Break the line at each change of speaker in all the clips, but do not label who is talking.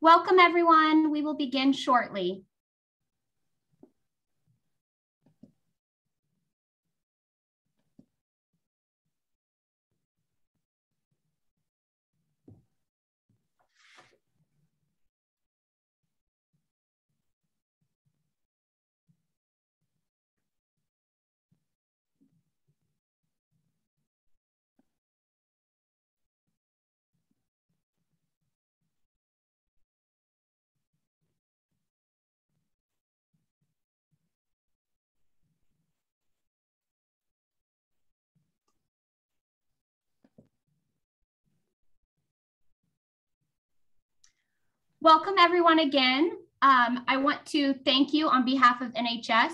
Welcome, everyone. We will begin shortly. Welcome everyone again. I want to thank you on behalf of NHSF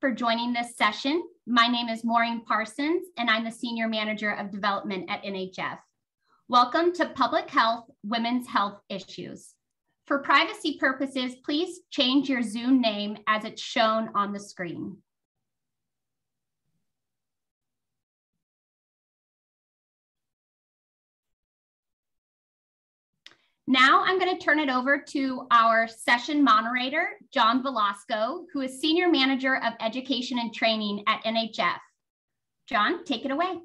for joining this session. My name is Maureen Parsons and I'm the Senior Manager of Development at NHF. Welcome to Public Health, Women's Health Issues. For privacy purposes, please change your Zoom name as it's shown on the screen. Now I'm going to turn it over to our session moderator, John Velasco, who is Senior Manager of Education and Training at NHF. John, take it away.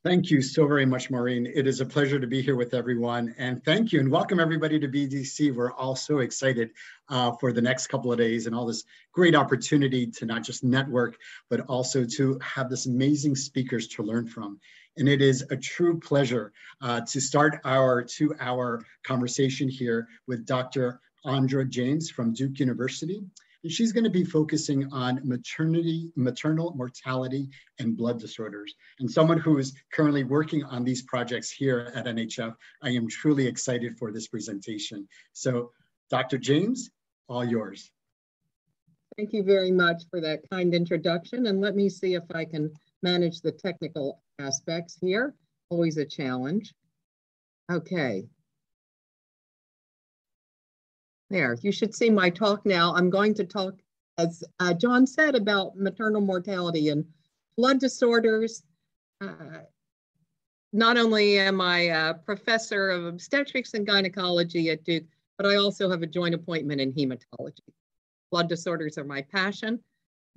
Thank you so very much, Maureen. It is a pleasure to be here with everyone. And thank you and welcome everybody to BDC. We're all so excited for the next couple of days and all this great opportunity to not just network, but also to have this amazing speakers to learn from. And it is a true pleasure to start our 2-hour conversation here with Dr. Andra James from Duke University. And she's going to be focusing on maternal mortality and blood disorders. And someone who is currently working on these projects here at NHF, I am truly excited for this presentation. So Dr. James, all yours.
Thank you very much for that kind introduction. And let me see if I can manage the technical aspects here. Always a challenge. Okay. There, you should see my talk now. I'm going to talk, as John said, about maternal mortality and blood disorders. Not only am I a professor of obstetrics and gynecology at Duke, but I also have a joint appointment in hematology. Blood disorders are my passion.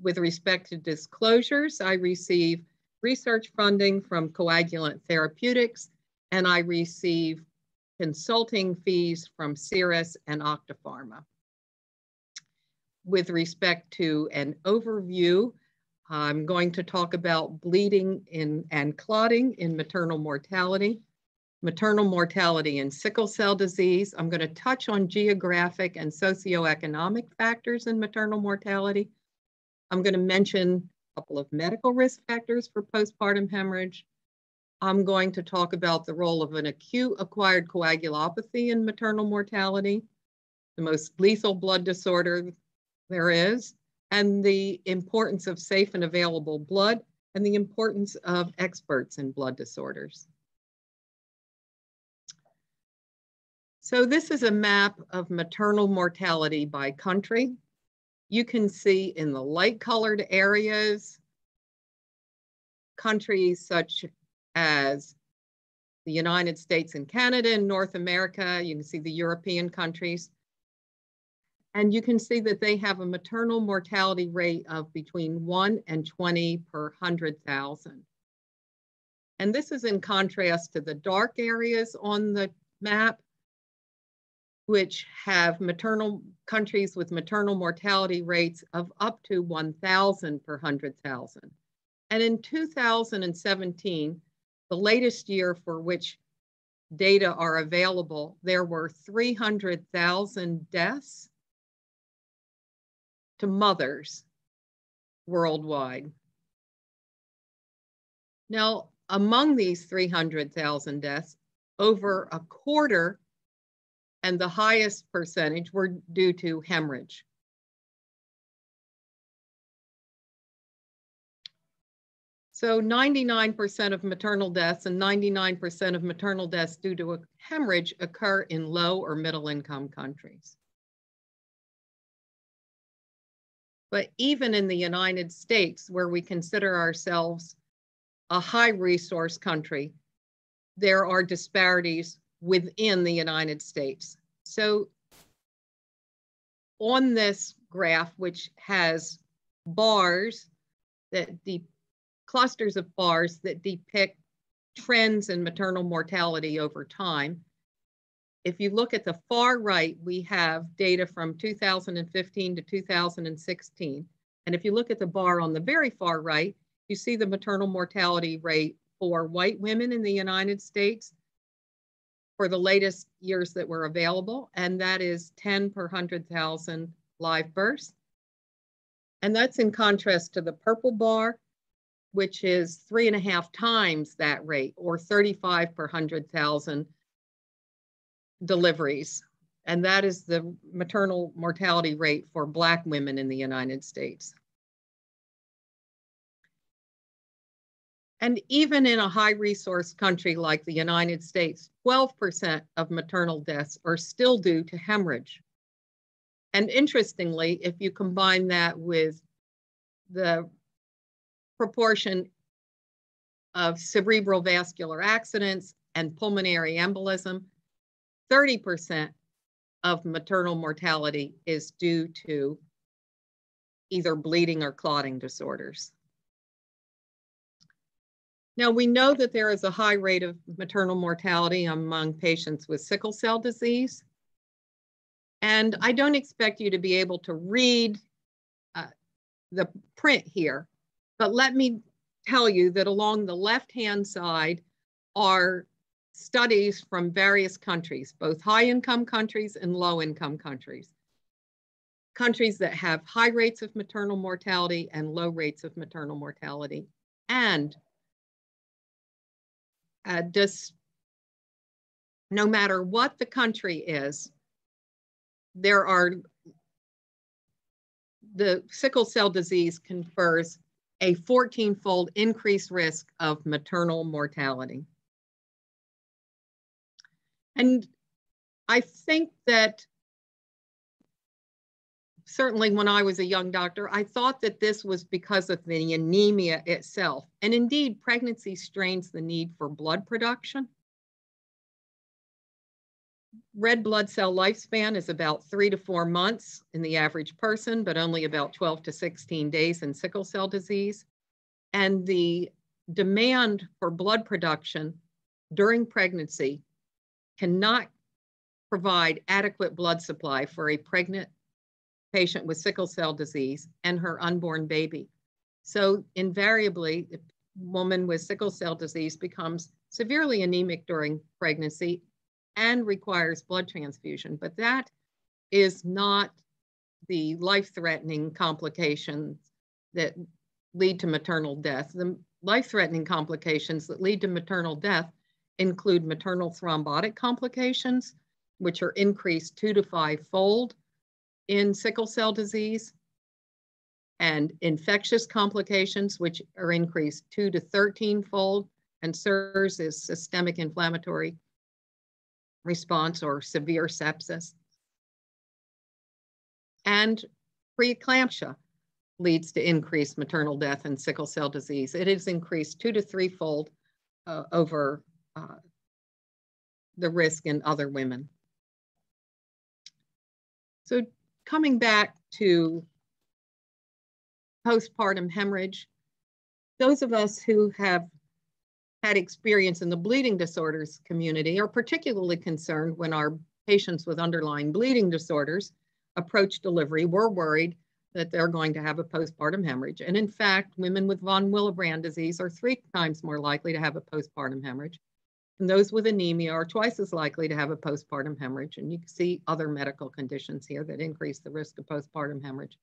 With respect to disclosures, I receive research funding from Coagulant Therapeutics, and I receive consulting fees from Cirrus and Octapharma. With respect to an overview, I'm going to talk about bleeding and clotting in maternal mortality in sickle cell disease. I'm going to touch on geographic and socioeconomic factors in maternal mortality. I'm going to mention a couple of medical risk factors for postpartum hemorrhage. I'm going to talk about the role of an acute acquired coagulopathy in maternal mortality, the most lethal blood disorder there is, and the importance of safe and available blood, and the importance of experts in blood disorders. So this is a map of maternal mortality by country. You can see in the light colored areas, countries such as the United States and Canada and North America. You can see the European countries. And you can see that they have a maternal mortality rate of between 1 and 20 per 100,000. And this is in contrast to the dark areas on the map, which have countries with maternal mortality rates of up to 1,000 per 100,000. And in 2017, the latest year for which data are available, there were 300,000 deaths to mothers worldwide. Now, among these 300,000 deaths, over a quarter and the highest percentage were due to hemorrhage. So 99% of maternal deaths and 99% of maternal deaths due to a hemorrhage occur in low or middle income countries. But even in the United States, where we consider ourselves a high resource country, there are disparities within the United States. So on this graph, which has bars, clusters of bars that depict trends in maternal mortality over time. If you look at the far right, we have data from 2015 to 2016. And if you look at the bar on the very far right, you see the maternal mortality rate for white women in the United States for the latest years that were available, and that is 10 per 100,000 live births. And that's in contrast to the purple bar, which is 3.5 times that rate, or 35 per 100,000 deliveries. And that is the maternal mortality rate for Black women in the United States. And even in a high resource country like the United States, 12% of maternal deaths are still due to hemorrhage. And interestingly, if you combine that with the proportion of cerebral vascular accidents and pulmonary embolism, 30% of maternal mortality is due to either bleeding or clotting disorders. Now, we know that there is a high rate of maternal mortality among patients with sickle cell disease. And I don't expect you to be able to read the print here, but let me tell you that along the left-hand side are studies from various countries, both high-income countries and low-income countries. Countries that have high rates of maternal mortality and low rates of maternal mortality. And no matter what the country is, the sickle cell disease confers a 14-fold increased risk of maternal mortality. And I think that certainly when I was a young doctor, I thought that this was because of the anemia itself. And indeed, pregnancy strains the need for blood production. Red blood cell lifespan is about 3 to 4 months in the average person, but only about 12 to 16 days in sickle cell disease. And the demand for blood production during pregnancy cannot provide adequate blood supply for a pregnant patient with sickle cell disease and her unborn baby. So invariably, the woman with sickle cell disease becomes severely anemic during pregnancy and requires blood transfusion, but that is not the life-threatening complications that lead to maternal death. The life-threatening complications that lead to maternal death include maternal thrombotic complications, which are increased 2 to 5-fold in sickle cell disease, and infectious complications, which are increased 2 to 13-fold, and SIRS is systemic inflammatory response or severe sepsis. And preeclampsia leads to increased maternal death in sickle cell disease. It is increased 2 to 3-fold over the risk in other women. So coming back to postpartum hemorrhage, those of us who have had experience in the bleeding disorders community are particularly concerned when our patients with underlying bleeding disorders approach delivery. We're worried that they're going to have a postpartum hemorrhage. And in fact, women with von Willebrand disease are 3 times more likely to have a postpartum hemorrhage. And those with anemia are twice as likely to have a postpartum hemorrhage. And you can see other medical conditions here that increase the risk of postpartum hemorrhage.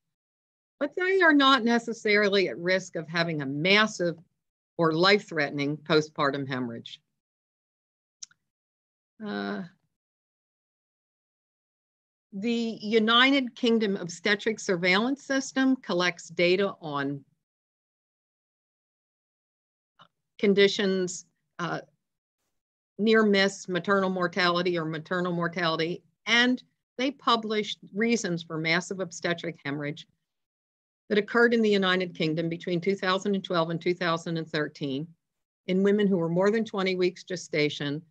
But they are not necessarily at risk of having a massive or life-threatening postpartum hemorrhage. The United Kingdom Obstetric Surveillance System collects data on conditions, near-miss maternal mortality or maternal mortality, and they published reasons for massive obstetric hemorrhage that occurred in the United Kingdom between 2012 and 2013 in women who were more than 20 weeks gestation,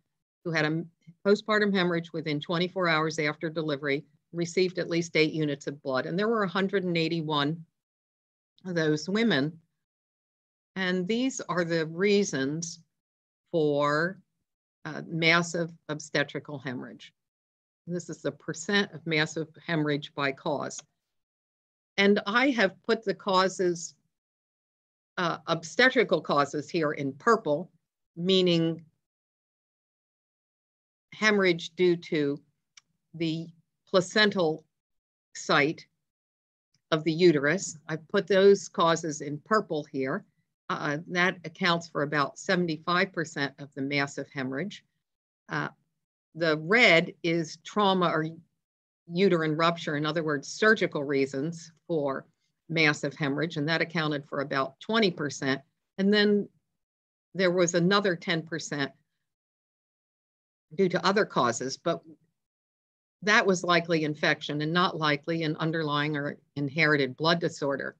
who had a postpartum hemorrhage within 24 hours after delivery received at least 8 units of blood. And there were 181 of those women. And these are the reasons for massive obstetrical hemorrhage. This is the percent of massive hemorrhage by cause. And I have put the causes, obstetrical causes here in purple, meaning hemorrhage due to the placental site of the uterus. I've put those causes in purple here. That accounts for about 75% of the massive hemorrhage. The red is trauma or uterine rupture, in other words, surgical reasons for massive hemorrhage, and that accounted for about 20%. And then there was another 10% due to other causes, but that was likely infection and not likely an underlying or inherited blood disorder.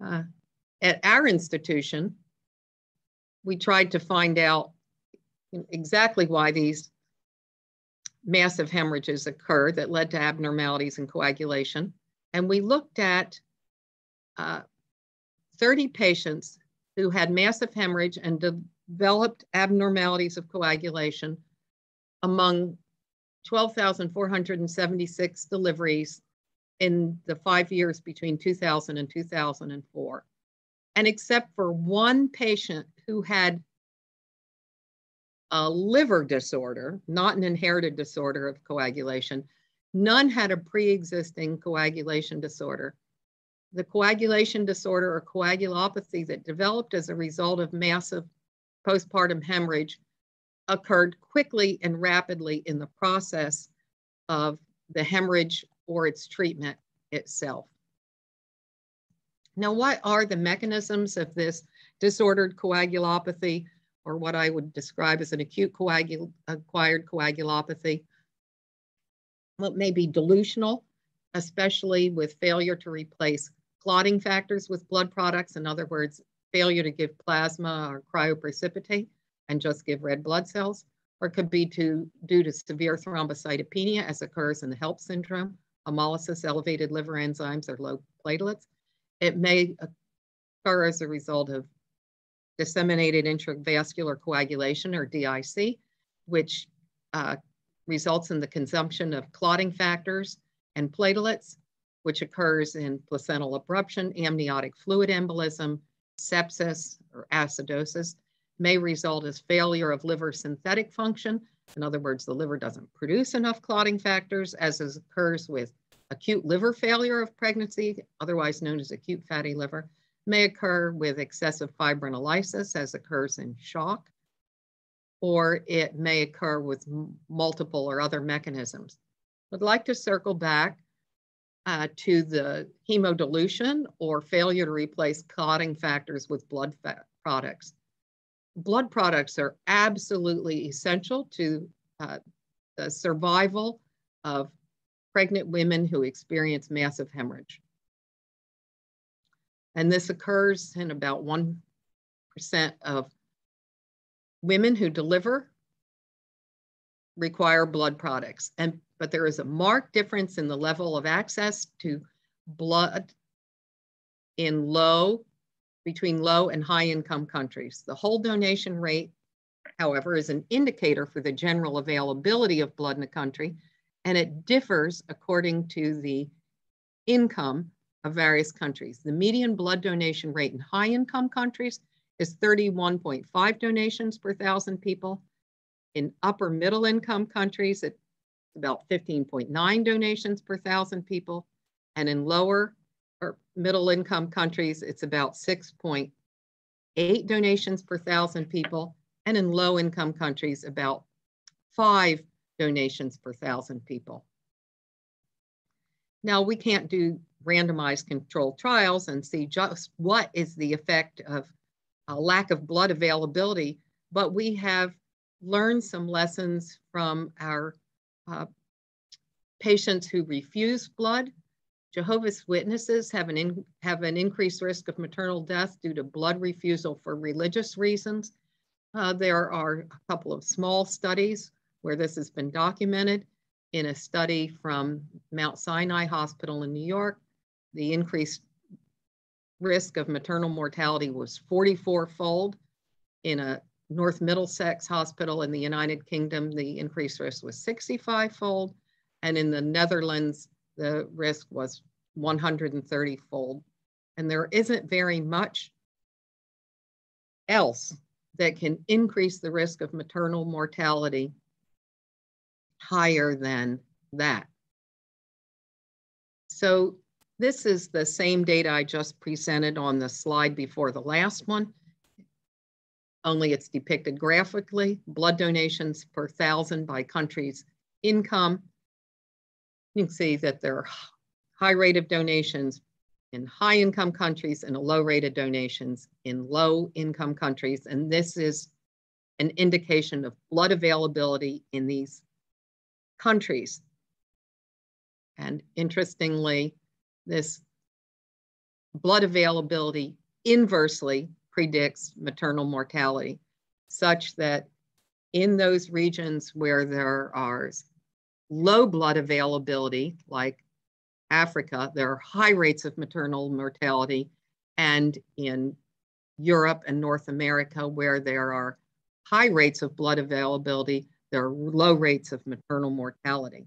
At our institution, we tried to find out exactly why these massive hemorrhages occur that led to abnormalities in coagulation. And we looked at 30 patients who had massive hemorrhage and developed abnormalities of coagulation among 12,476 deliveries in the 5 years between 2000 and 2004. And except for one patient who had a liver disorder, not an inherited disorder of coagulation, none had a pre-existing coagulation disorder. The coagulation disorder or coagulopathy that developed as a result of massive postpartum hemorrhage occurred quickly and rapidly in the process of the hemorrhage or its treatment itself. Now, what are the mechanisms of this disordered coagulopathy, or what I would describe as an acute acquired coagulopathy? Well, it may be dilutional, especially with failure to replace clotting factors with blood products. In other words, failure to give plasma or cryoprecipitate and just give red blood cells. Or it could be due to severe thrombocytopenia, as occurs in the HELP syndrome, hemolysis, elevated liver enzymes, or low platelets. It may occur as a result of disseminated intravascular coagulation, or DIC, which results in the consumption of clotting factors and platelets, which occurs in placental abruption, amniotic fluid embolism, sepsis, or acidosis. May result as failure of liver synthetic function. In other words, the liver doesn't produce enough clotting factors, as occurs with acute liver failure of pregnancy, otherwise known as acute fatty liver. May occur with excessive fibrinolysis, as occurs in shock, or it may occur with multiple or other mechanisms. I'd like to circle back to the hemodilution or failure to replace clotting factors with blood products. Blood products are absolutely essential to the survival of pregnant women who experience massive hemorrhage. And this occurs in about 1% of women who deliver require blood products. But there is a marked difference in the level of access to blood in between low and high income countries. The whole donation rate, however, is an indicator for the general availability of blood in a country, and it differs according to the income of various countries. The median blood donation rate in high income countries is 31.5 donations per 1,000 people. In upper middle income countries, it's about 15.9 donations per 1,000 people. And in lower or middle income countries, it's about 6.8 donations per 1,000 people. And in low income countries, about 5 donations per 1,000 people. Now, we can't do randomized controlled trials and see just what is the effect of a lack of blood availability, but we have learned some lessons from our patients who refuse blood. Jehovah's Witnesses have an increased risk of maternal death due to blood refusal for religious reasons. There are a couple of small studies where this has been documented in a study from Mount Sinai Hospital in New York. The increased risk of maternal mortality was 44-fold. In a North Middlesex hospital in the United Kingdom, the increased risk was 65-fold. And in the Netherlands, the risk was 130-fold. And there isn't very much else that can increase the risk of maternal mortality higher than that. So this is the same data I just presented on the slide before the last one, only it's depicted graphically. Blood donations per 1,000 by country's income. You can see that there are high rate of donations in high income countries and a low rate of donations in low income countries. And this is an indication of blood availability in these countries. And interestingly, this blood availability inversely predicts maternal mortality, such that in those regions where there are low blood availability, like Africa, there are high rates of maternal mortality, and in Europe and North America, where there are high rates of blood availability, there are low rates of maternal mortality.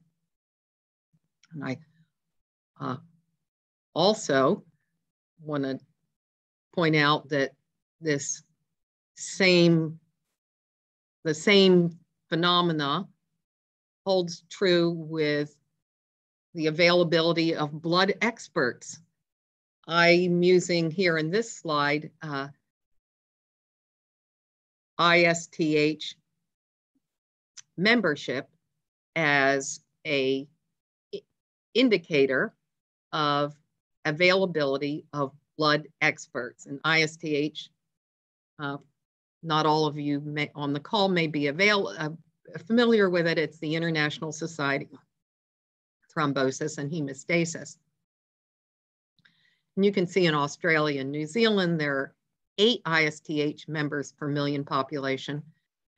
And I also want to point out that the same phenomena holds true with the availability of blood experts. I'm using here in this slide ISTH membership as an indicator of availability of blood experts. And ISTH, not all of you on the call may be familiar with it. It's the International Society of Thrombosis and Hemostasis. And you can see in Australia and New Zealand, there are 8 ISTH members per million population.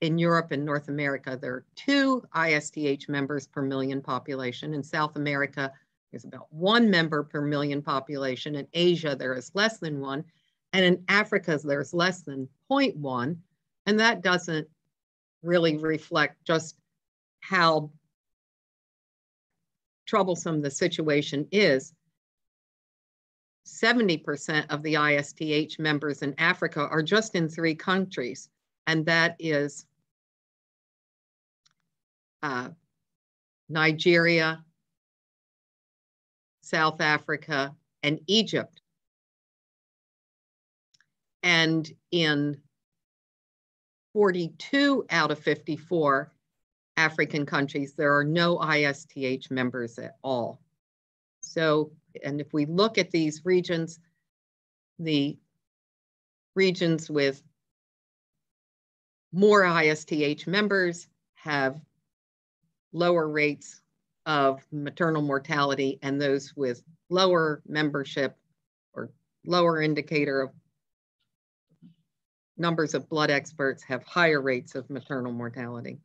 In Europe and North America, there are 2 ISTH members per million population. In South America, there's about 1 member per million population. In Asia, there is less than 1. And in Africa, there's less than 0.1. And that doesn't really reflect just how troublesome the situation is. 70% of the ISTH members in Africa are just in 3 countries, and that is Nigeria, South Africa, and Egypt. And in 42 out of 54 African countries, there are no ISTH members at all. So, and if we look at these regions, the regions with more ISTH members have lower rates of maternal mortality, and those with lower membership or lower indicator of numbers of blood experts have higher rates of maternal mortality.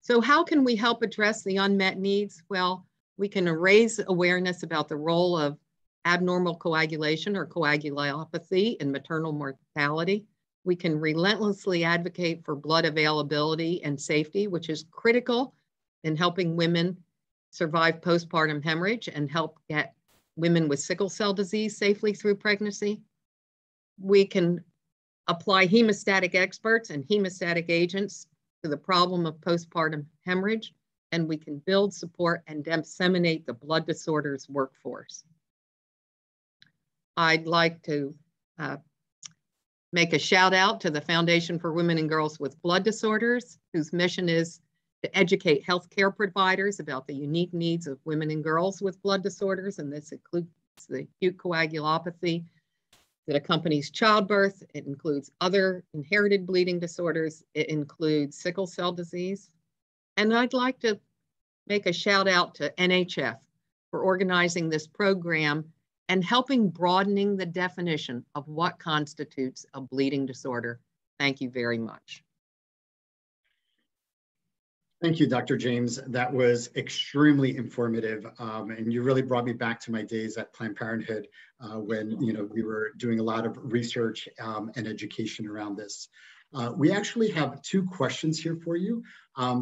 So how can we help address the unmet needs? Well, we can raise awareness about the role of abnormal coagulation or coagulopathy in maternal mortality. We can relentlessly advocate for blood availability and safety, which is critical in helping women survive postpartum hemorrhage and help get women with sickle cell disease safely through pregnancy. We can apply hemostatic experts and hemostatic agents to the problem of postpartum hemorrhage, and we can build, support, and disseminate the blood disorders workforce. I'd like to make a shout out to the Foundation for Women and Girls with Blood Disorders, whose mission is to educate healthcare providers about the unique needs of women and girls with blood disorders, and this includes the acute coagulopathy that accompanies childbirth. It includes other inherited bleeding disorders. It includes sickle cell disease. And I'd like to make a shout out to NHF for organizing this program and helping broadening the definition of what constitutes a bleeding disorder. Thank you very much.
Thank you, Dr. James. That was extremely informative, and you really brought me back to my days at Planned Parenthood when we were doing a lot of research and education around this. We actually have two questions here for you,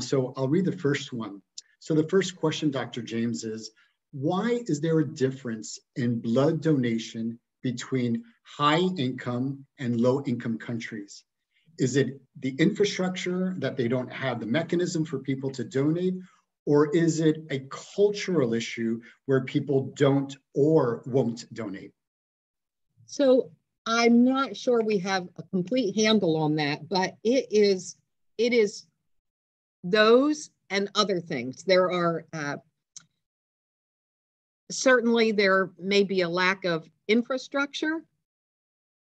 so I'll read the first one. So the first question, Dr. James, is why is there a difference in blood donation between high-income and low-income countries? Is it the infrastructure that they don't have the mechanism for people to donate, or is it a cultural issue where people don't or won't donate?
So I'm not sure we have a complete handle on that, but it is those and other things. There are certainly there may be a lack of infrastructure.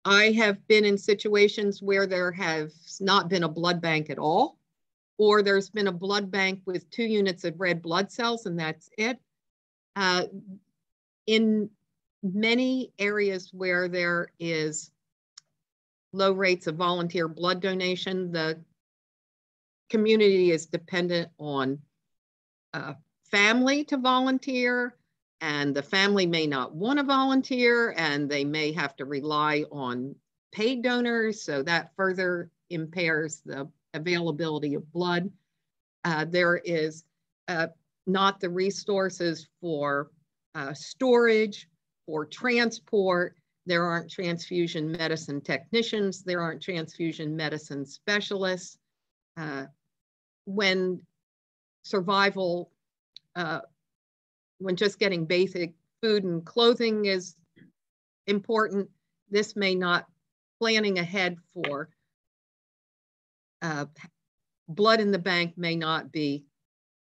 I have been in situations where there has not been a blood bank at all, or there's been a blood bank with 2 units of red blood cells and that's it. In many areas where there is low rates of volunteer blood donation, the community is dependent on family to volunteer, and the family may not want to volunteer, and they may have to rely on paid donors, so that further impairs the availability of blood. There is not the resources for storage, for transport. There aren't transfusion medicine technicians. There aren't transfusion medicine specialists. When survival, when just getting basic food and clothing is important, this may not, planning ahead for blood in the bank may not be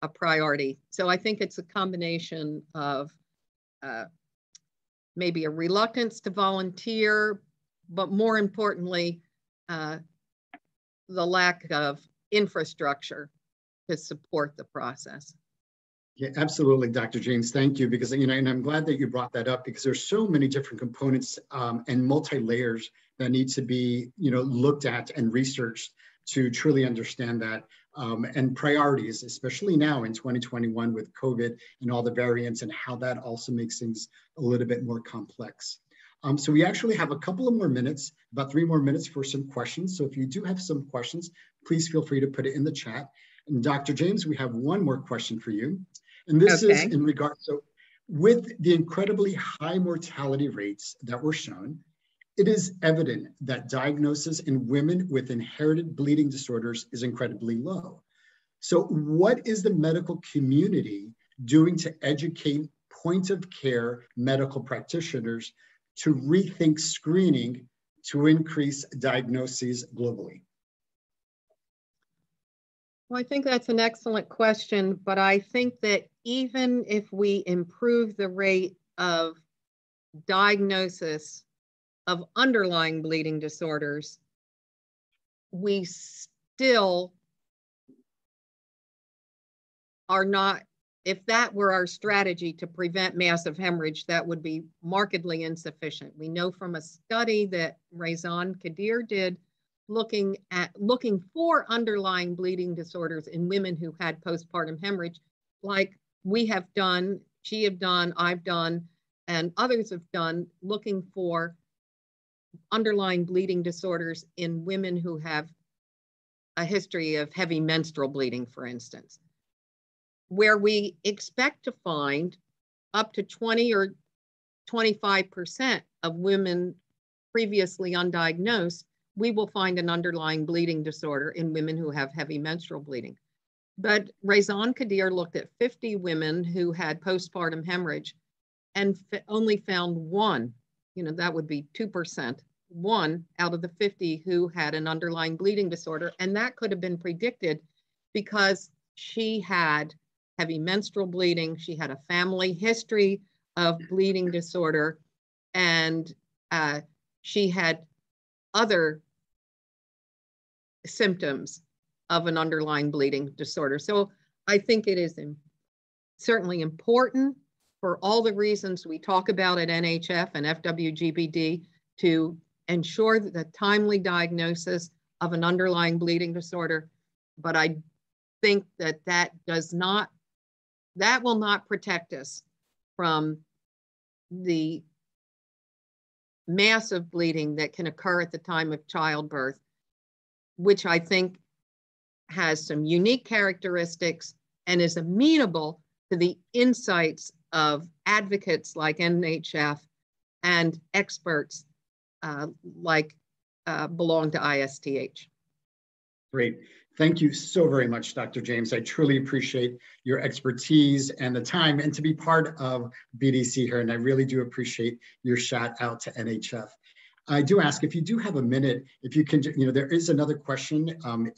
a priority. So I think it's a combination of maybe a reluctance to volunteer, but more importantly, the lack of infrastructure to support the process.
Yeah, absolutely, Dr. James. Thank you, because and I'm glad that you brought that up, because there's so many different components and multi-layers that need to be looked at and researched to truly understand that, and priorities, especially now in 2021 with COVID and all the variants, and how that also makes things a little bit more complex. So we actually have a couple of more minutes, about 3 more minutes for some questions. So if you do have some questions, please feel free to put it in the chat. And Dr. James, we have one more question for you. And this is in regard, so with the incredibly high mortality rates that were shown, it is evident that diagnosis in women with inherited bleeding disorders is incredibly low. So what is the medical community doing to educate point of care medical practitioners to rethink screening to increase diagnoses globally?
Well, I think that's an excellent question, but I think that even if we improve the rate of diagnosis of underlying bleeding disorders, we still are not, if that were our strategy to prevent massive hemorrhage, that would be markedly insufficient. We know from a study that Rezan Kadir did looking for underlying bleeding disorders in women who had postpartum hemorrhage, like we have done, she have done, I've done, and others have done, looking for underlying bleeding disorders in women who have a history of heavy menstrual bleeding, for instance, where we expect to find up to 20 or 25% of women previously undiagnosed, we will find an underlying bleeding disorder in women who have heavy menstrual bleeding. But Rezan Kadir looked at 50 women who had postpartum hemorrhage and only found one, that would be 2%, one out of the 50 who had an underlying bleeding disorder. And that could have been predicted because she had heavy menstrual bleeding, she had a family history of bleeding disorder, and she had other symptoms of an underlying bleeding disorder. So I think it is certainly important for all the reasons we talk about at NHF and FWGBD to ensure the timely diagnosis of an underlying bleeding disorder. But I think that that will not protect us from the massive bleeding that can occur at the time of childbirth, which I think has some unique characteristics and is amenable to the insights of advocates like NHF and experts like belong to ISTH.
Great. Thank you so very much, Dr. James. I truly appreciate your expertise and the time and to be part of BDC here. And I really do appreciate your shout out to NHF. I do ask if you do have a minute, if you can, there is another question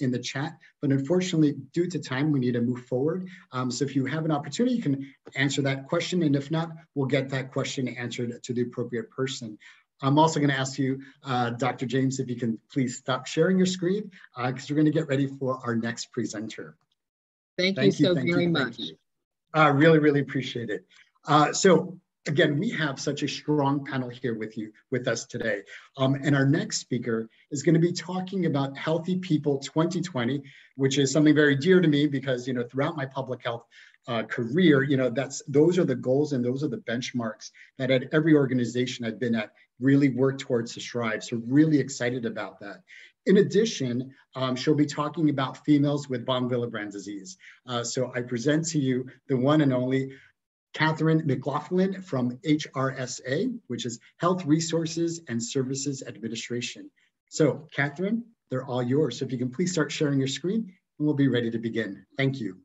in the chat, but unfortunately, due to time, we need to move forward. So if you have an opportunity, you can answer that question. And if not, we'll get that question answered to the appropriate person. I'm also going to ask you, Dr. James, if you can please stop sharing your screen, because we're going to get ready for our next presenter.
Thank you so very much.
I really, really appreciate it. So again, we have such a strong panel here with us today. And our next speaker is going to be talking about Healthy People 2020, which is something very dear to me because, throughout my public health career, those are the goals and those are the benchmarks that at every organization I've been at really work towards to strive. So really excited about that. In addition, she'll be talking about females with von Willebrand disease. So I present to you the one and only Katherine Mclaughlin from HRSA, which is Health Resources and Services Administration. So Katherine, they're all yours. So if you can please start sharing your screen and we'll be ready to begin. Thank you.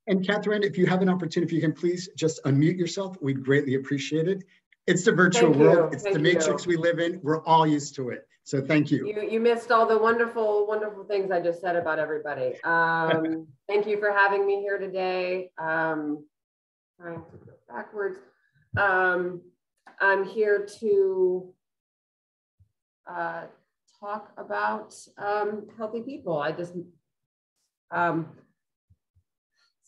And Katherine, if you have an opportunity, if you can please just unmute yourself, we'd greatly appreciate it. It's the virtual world. It's the matrix we live in. We're all used to it. So thank you.
You missed all the wonderful, wonderful things I just said about everybody. Thank you for having me here today. Trying to go backwards. I'm here to talk about healthy people.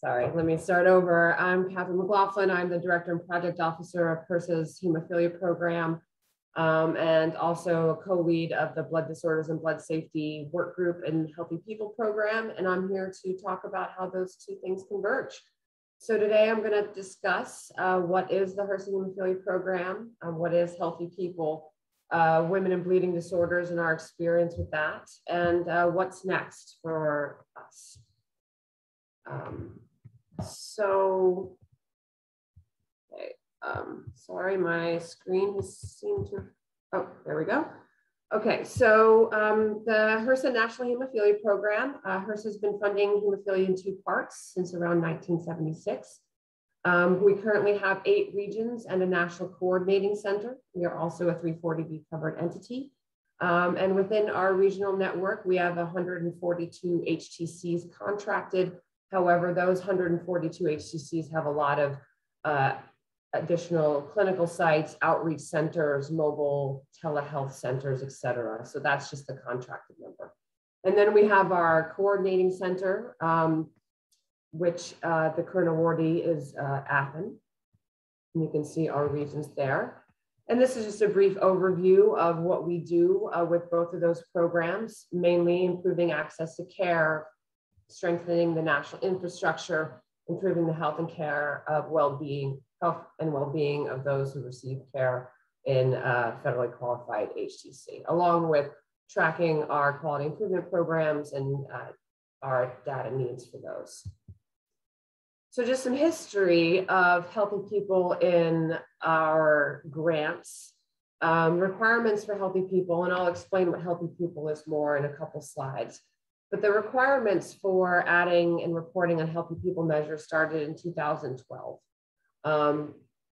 Sorry, let me start over. I'm Katherine Mclaughlin. I'm the Director and Project Officer of Hersa's Hemophilia program, and also a co-lead of the Blood Disorders and Blood Safety Work Group and Healthy People program. And I'm here to talk about how those two things converge. So today I'm going to discuss what is the Hersa Hemophilia program, what is Healthy People, women and bleeding disorders and our experience with that, and what's next for us. Sorry, my screen has seemed to, oh, there we go. Okay, so the Hersa National Hemophilia Program, Hersa has been funding hemophilia in two parts since around 1976. We currently have 8 regions and a national coordinating center. We are also a 340B covered entity. And within our regional network, we have 142 HTCs contracted. However, those 142 HTCs have a lot of additional clinical sites, outreach centers, mobile telehealth centers, et cetera. So that's just the contracted number. And then we have our coordinating center, which the current awardee is Athens. And you can see our regions there. And this is just a brief overview of what we do with both of those programs, mainly improving access to care, strengthening the national infrastructure, improving the health and care of health and well-being of those who receive care in federally qualified HTC, along with tracking our quality improvement programs and our data needs for those. So just some history of Healthy People in our grants, requirements for Healthy People, and I'll explain what Healthy People is more in a couple slides. But the requirements for adding and reporting on Healthy People measures started in 2012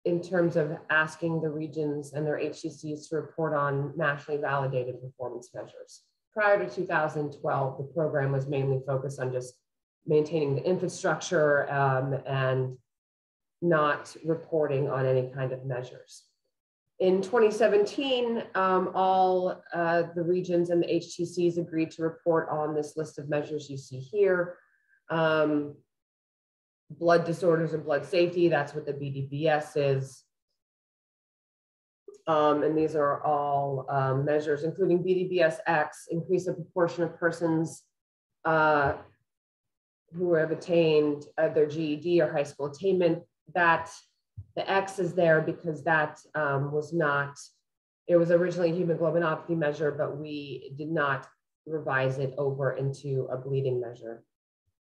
in terms of asking the regions and their HCCs to report on nationally validated performance measures. Prior to 2012, the program was mainly focused on just maintaining the infrastructure and not reporting on any kind of measures. In 2017, all the regions and the HTCs agreed to report on this list of measures you see here. Blood disorders and blood safety, that's what the BDBS is. And these are all measures, including BDBS-X, increase the proportion of persons who have attained their GED or high school attainment. That the X is there because that was not, it was originally a hemoglobinopathy measure, but we did not revise it over into a bleeding measure.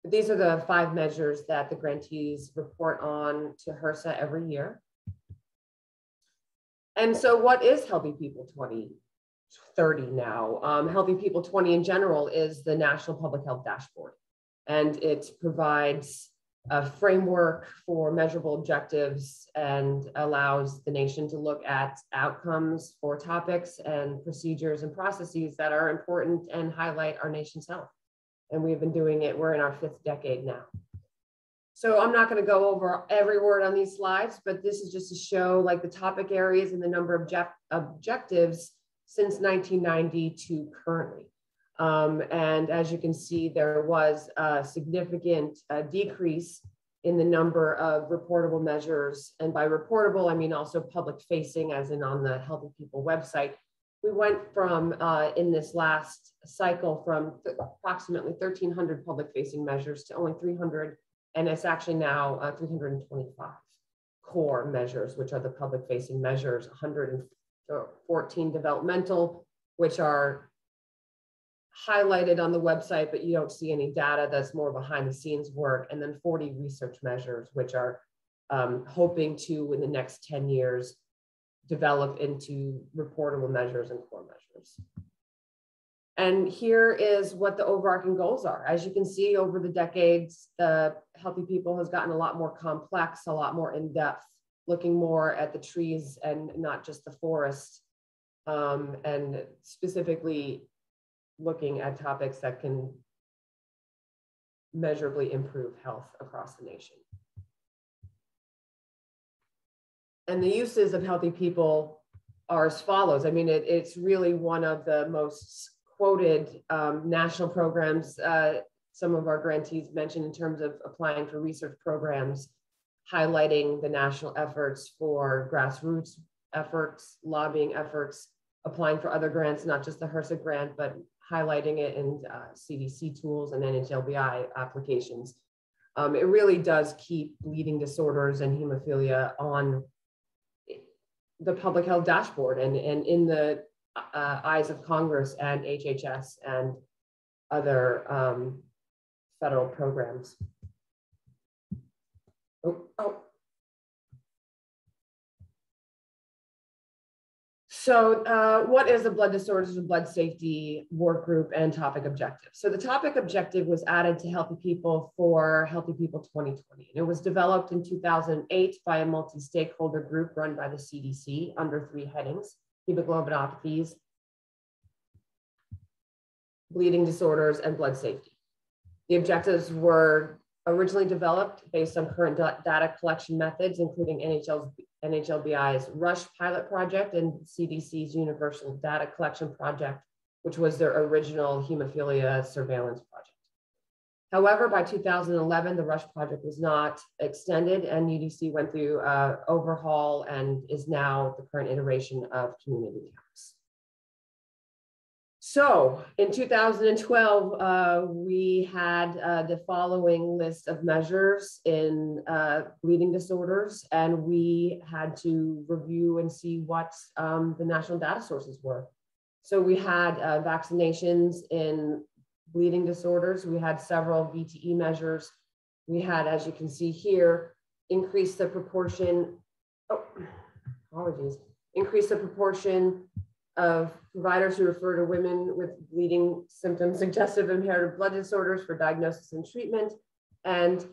But these are the 5 measures that the grantees report on to Hersa every year. And so what is Healthy People 2030 now? Healthy People 20 in general is the National Public Health Dashboard. And it provides a framework for measurable objectives and allows the nation to look at outcomes for topics and procedures and processes that are important and highlight our nation's health. And we've been doing it, we're in our 5th decade now. So I'm not going to go over every word on these slides, but this is just to show like the topic areas and the number of objectives since 1990 to currently. And as you can see, there was a significant decrease in the number of reportable measures. And by reportable, I mean also public facing, as in on the Healthy People website. We went from, in this last cycle, from approximately 1,300 public facing measures to only 300, and it's actually now 325 core measures, which are the public facing measures, 114 developmental, which are highlighted on the website, but you don't see any data. That's more behind the scenes work. And then 40 research measures, which are hoping to, in the next 10 years, develop into reportable measures and core measures. And here is what the overarching goals are. As you can see, over the decades, the Healthy People has gotten a lot more complex, a lot more in-depth, looking more at the trees and not just the forest, and specifically looking at topics that can measurably improve health across the nation. And the uses of Healthy People are as follows. I mean, it's really one of the most quoted national programs. Some of our grantees mentioned in terms of applying for research programs, highlighting the national efforts for grassroots efforts, lobbying efforts, applying for other grants, not just the Hersa grant, but highlighting it in CDC tools and NHLBI applications. It really does keep bleeding disorders and hemophilia on the public health dashboard and in the eyes of Congress and HHS and other federal programs. So what is the Blood Disorders and Blood Safety Work Group and topic objective? So the topic objective was added to Healthy People for Healthy People 2020. And it was developed in 2008 by a multi-stakeholder group run by the CDC under 3 headings: hemoglobinopathies, bleeding disorders, and blood safety. The objectives were originally developed based on current data collection methods, including NHLBI's RUSH pilot project and CDC's Universal Data Collection Project, which was their original hemophilia surveillance project. However, by 2011, the RUSH project was not extended, and UDC went through overhaul and is now the current iteration of community camps. So in 2012, we had the following list of measures in bleeding disorders, and we had to review and see what the national data sources were. So we had vaccinations in bleeding disorders. We had several VTE measures. We had, as you can see here, increase the proportion, increase the proportion of providers who refer to women with bleeding symptoms, suggestive of inherited blood disorders for diagnosis and treatment, and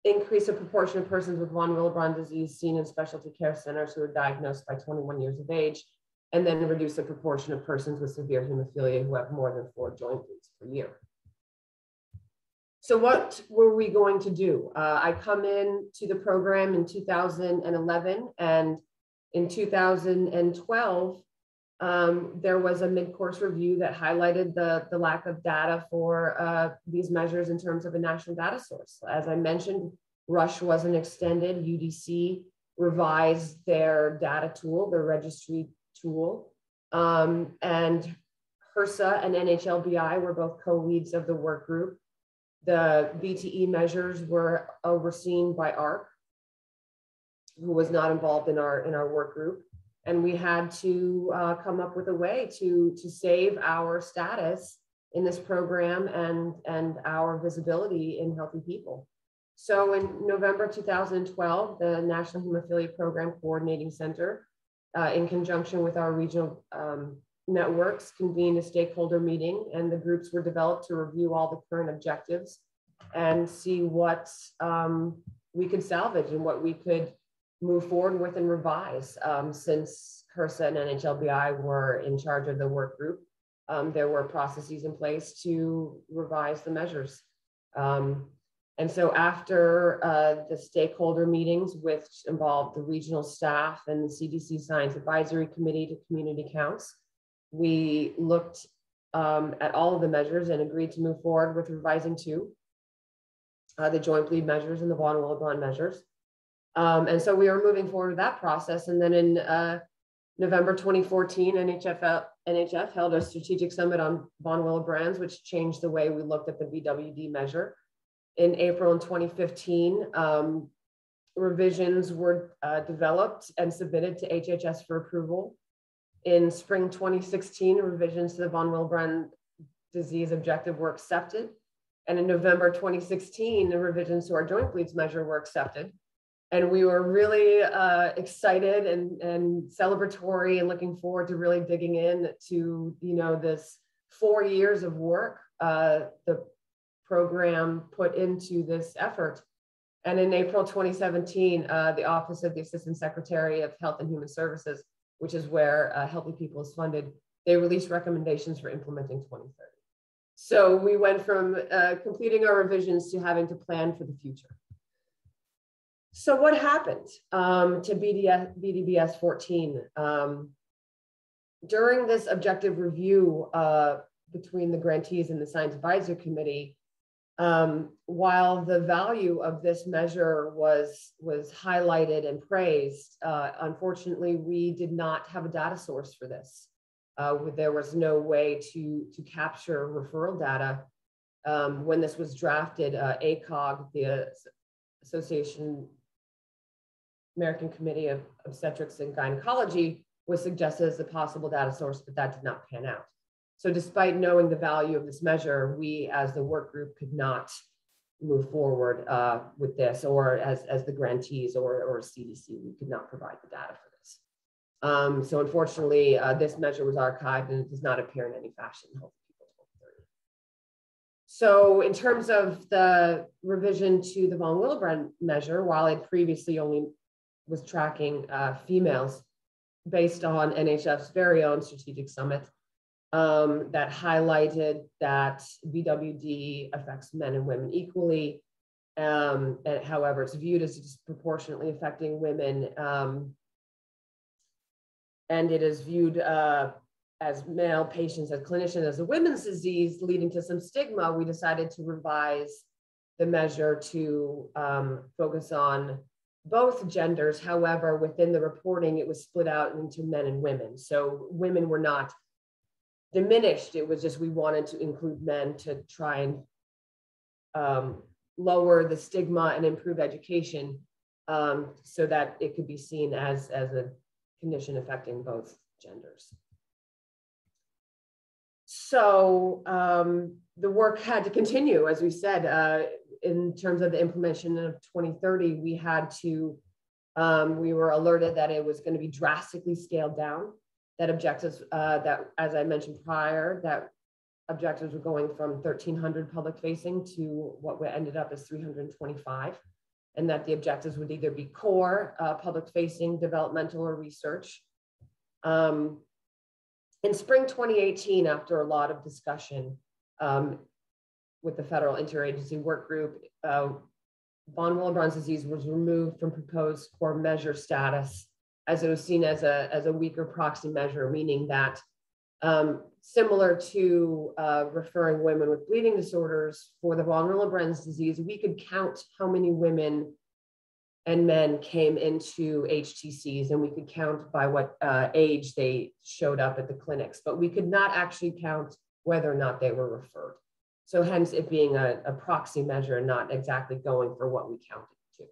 increase the proportion of persons with von Willebrand disease seen in specialty care centers who are diagnosed by 21 years of age, and then reduce the proportion of persons with severe hemophilia who have more than 4 joint bleeds per year. So what were we going to do? I come in to the program in 2011, and in 2012, there was a mid-course review that highlighted the lack of data for these measures in terms of a national data source. As I mentioned, RUSH wasn't extended. UDC revise their data tool, their registry tool. And Hersa and NHLBI were both co-leads of the work group. The BTE measures were overseen by ARC, who was not involved in our work group. And we had to come up with a way to save our status in this program and our visibility in healthy people. So in November 2012, the National Hemophilia Program Coordinating Center, in conjunction with our regional networks, convened a stakeholder meeting, and the groups were developed to review all the current objectives and see what we could salvage and what we could move forward with and revise. Since Hersa and NHLBI were in charge of the work group, there were processes in place to revise the measures. And so after the stakeholder meetings, which involved the regional staff and the CDC Science Advisory Committee to community counts, we looked at all of the measures and agreed to move forward with revising two, the joint bleed measures and the von Willebrand measures. And so we were moving forward with that process. And then in November 2014, NHF held a strategic summit on von Willebrands, which changed the way we looked at the VWD measure. In April in 2015, revisions were developed and submitted to HHS for approval. In spring 2016, revisions to the von Willebrand disease objective were accepted. And in November 2016, the revisions to our joint bleeds measure were accepted. And we were really excited and celebratory and looking forward to really digging in to, this 4 years of work the program put into this effort. And in April 2017, the Office of the Assistant Secretary of Health and Human Services, which is where Healthy People is funded, they released recommendations for implementing 2030. So we went from completing our revisions to having to plan for the future. So what happened to BDBS 14? During this objective review between the grantees and the Science Advisory Committee, while the value of this measure was highlighted and praised, unfortunately, we did not have a data source for this. There was no way to capture referral data. When this was drafted, ACOG, the American Committee of Obstetrics and Gynecology, was suggested as a possible data source, but that did not pan out. So despite knowing the value of this measure, we as the work group could not move forward with this, or as the grantees or CDC, we could not provide the data for this. So unfortunately, this measure was archived and it does not appear in any fashion in Healthy People 2030. So in terms of the revision to the von Willebrand measure, while it previously only was tracking females based on NHF's very own strategic summit, that highlighted that VWD affects men and women equally. And however, it's viewed as disproportionately affecting women. And it is viewed as male patients, as clinicians, as a women's disease, leading to some stigma. We decided to revise the measure to focus on both genders. However, within the reporting, it was split out into men and women. So women were not diminished. It was just we wanted to include men to try and lower the stigma and improve education so that it could be seen as a condition affecting both genders. So the work had to continue, as we said, in terms of the implementation of 2030, we had to, we were alerted that it was going to be drastically scaled down. That objectives, that as I mentioned prior, that objectives were going from 1,300 public facing to what ended up as 325, and that the objectives would either be core, public facing, developmental, or research. In spring 2018, after a lot of discussion with the Federal Interagency Work Group, von Willebrand's disease was removed from proposed core measure status, as it was seen as a weaker proxy measure, meaning that similar to referring women with bleeding disorders, for the von Willebrand's disease, we could count how many women and men came into HTCs, and we could count by what age they showed up at the clinics, but we could not actually count whether or not they were referred. So hence it being a proxy measure and not exactly going for what we counted to.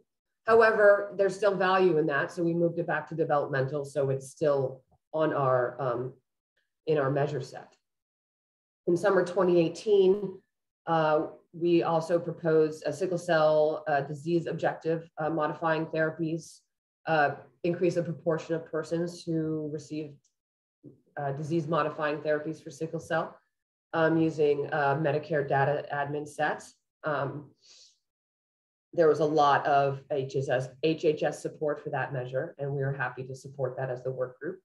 However, there's still value in that. So we moved it back to developmental. So it's still on our, in our measure set. In summer 2018, we also proposed a sickle cell disease objective modifying therapies, increase the proportion of persons who received disease modifying therapies for sickle cell using Medicare data admin sets. There was a lot of HHS support for that measure, and we were happy to support that as the work group.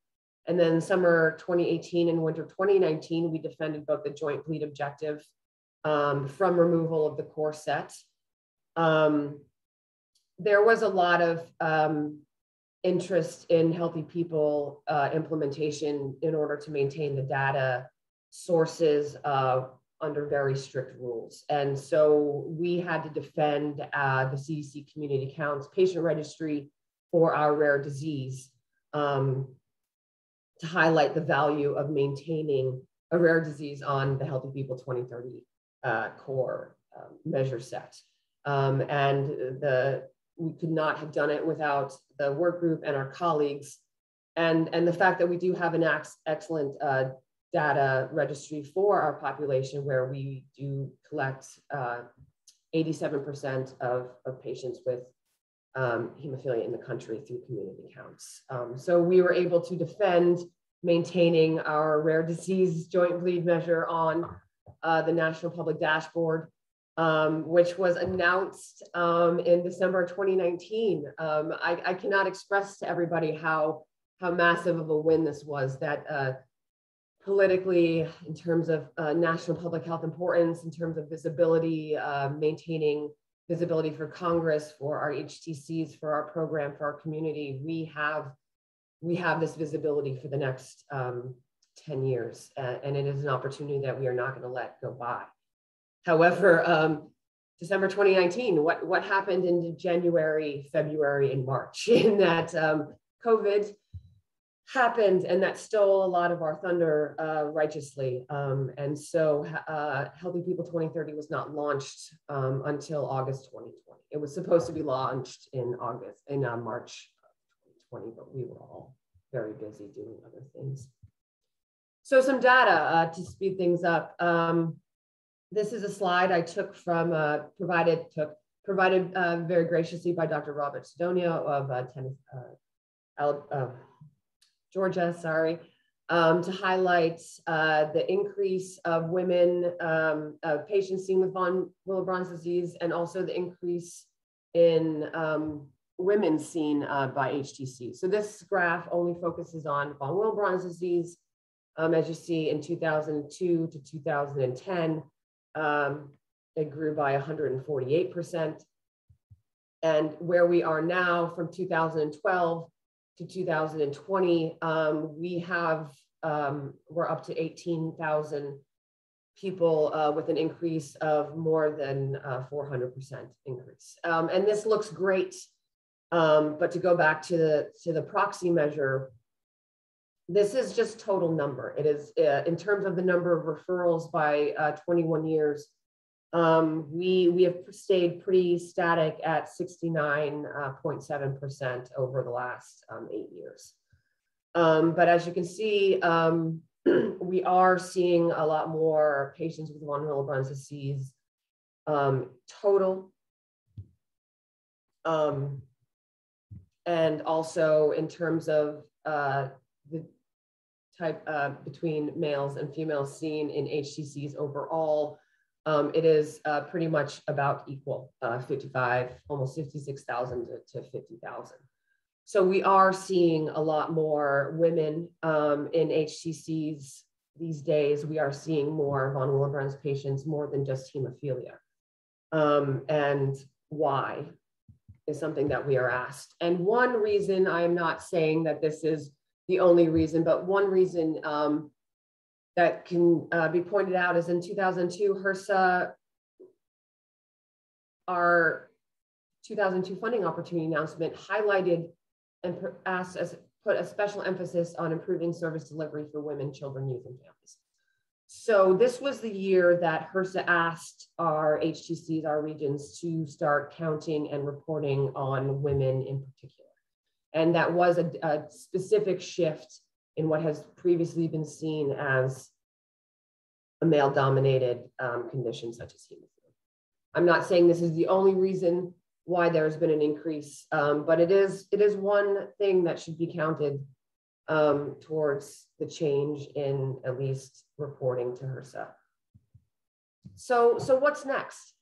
And then summer 2018 and winter 2019, we defended both the joint bleed objective from removal of the core set. There was a lot of interest in Healthy People implementation in order to maintain the data sources under very strict rules. And so we had to defend the CDC community counts patient registry for our rare disease to highlight the value of maintaining a rare disease on the Healthy People 2030 core measure set. And we could not have done it without the work group and our colleagues. And the fact that we do have an excellent data registry for our population, where we do collect 87% of patients with hemophilia in the country through community counts. So we were able to defend maintaining our rare disease joint bleed measure on the National Public Dashboard, which was announced in December 2019. I cannot express to everybody how massive of a win this was, that politically, in terms of national public health importance, in terms of visibility, maintaining visibility for Congress, for our HTCs, for our program, for our community, we have this visibility for the next 10 years. And it is an opportunity that we are not going to let go by. However, December 2019, what happened in January, February, and March, in that COVID happened, and that stole a lot of our thunder righteously. And so Healthy People 2030 was not launched until August 2020. It was supposed to be launched in March 2020, but we were all very busy doing other things. So some data to speed things up. This is a slide I took from, provided very graciously by Dr. Robert Sidonio of Georgia, sorry, to highlight the increase of women, patients seen with von Willebrand's disease, and also the increase in women seen by HTC. So this graph only focuses on von Willebrand's disease. As you see, in 2002 to 2010, it grew by 148%. And where we are now, from 2012 to 2020, we're up to 18,000 people with an increase of more than 400% increase. And this looks great, but to go back to the proxy measure, this is just total number. It is in terms of the number of referrals by 21 years. We have stayed pretty static at 69.7% over the last 8 years. But as you can see, we are seeing a lot more patients with von Willebrand's disease total. And also in terms of the type between males and females seen in HTCs overall, it is pretty much about equal, 55, almost 56,000 to 50,000. So we are seeing a lot more women in HTCs these days. We are seeing more von Willebrand's patients, more than just hemophilia. And why is something that we are asked. And one reason, I am not saying that this is the only reason, but one reason that can be pointed out is in 2002, Hersa, our 2002 funding opportunity announcement highlighted and put a special emphasis on improving service delivery for women, children, youth, and families. So this was the year that Hersa asked our HTCs, our regions, to start counting and reporting on women in particular. And that was a specific shift in what has previously been seen as a male-dominated condition such as hemophilia. I'm not saying this is the only reason why there's been an increase, but it is one thing that should be counted towards the change in at least reporting to Hersa. So what's next?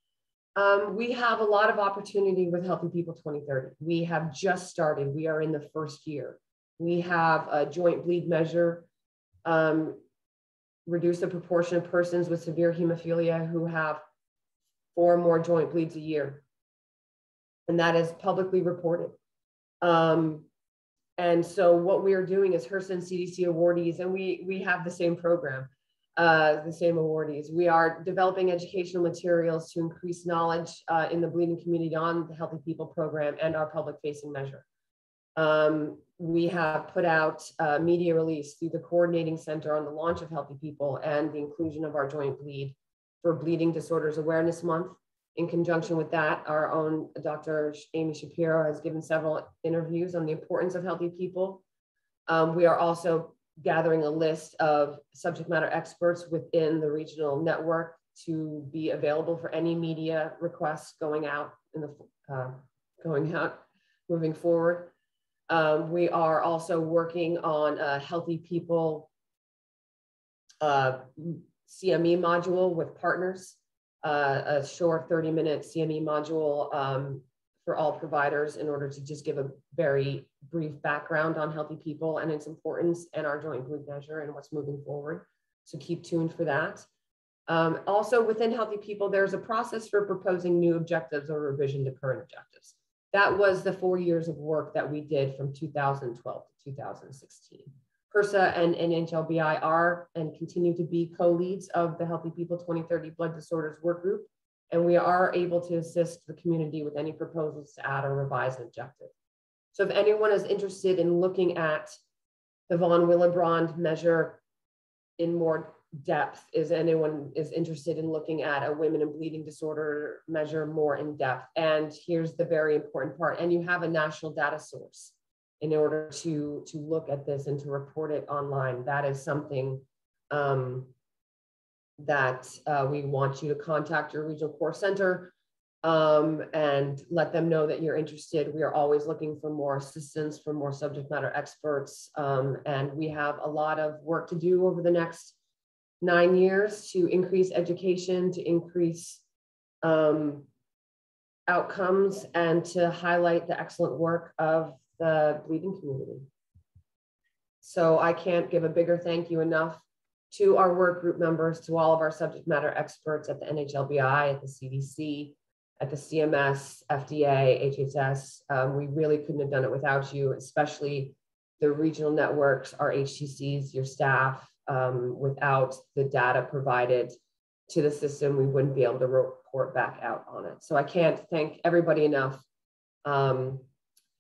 We have a lot of opportunity with Healthy People 2030. We have just started. We are in the first year. We have a joint bleed measure, reduce the proportion of persons with severe hemophilia who have 4 or more joint bleeds a year. And that is publicly reported. And so what we are doing is Hersa and CDC awardees, and we have the same program, the same awardees. We are developing educational materials to increase knowledge in the bleeding community on the Healthy People program and our public facing measure. We have put out a media release through the coordinating center on the launch of Healthy People and the inclusion of our joint bleed for Bleeding Disorders Awareness Month. In conjunction with that, our own Dr. Amy Shapiro has given several interviews on the importance of Healthy People. We are also gathering a list of subject matter experts within the regional network to be available for any media requests going out moving forward. We are also working on a Healthy People CME module with partners, a short 30-minute CME module for all providers in order to just give a very brief background on Healthy People and its importance and our joint bleed measure and what's moving forward. So keep tuned for that. Also within Healthy People, there's a process for proposing new objectives or revision to current objectives. That was the 4 years of work that we did from 2012 to 2016. Hersa and NHLBI are and continue to be co-leads of the Healthy People 2030 Blood Disorders Work Group, and we are able to assist the community with any proposals to add or revise an objective. So if anyone is interested in looking at the von Willebrand measure in more depth, anyone is interested in looking at a women and bleeding disorder measure more in depth, and here's the very important part, and you have a national data source in order to look at this and to report it online. That is something that we want you to contact your regional core center and let them know that you're interested. We are always looking for more assistance, for more subject matter experts, and we have a lot of work to do over the next 9 years to increase education, to increase outcomes, and to highlight the excellent work of the bleeding community. So I can't give a bigger thank you enough to our work group members, to all of our subject matter experts at the NHLBI, at the CDC, at the CMS, FDA, HHS. We really couldn't have done it without you, especially the regional networks, our HTCs, your staff. Without the data provided to the system, we wouldn't be able to report back out on it. So I can't thank everybody enough.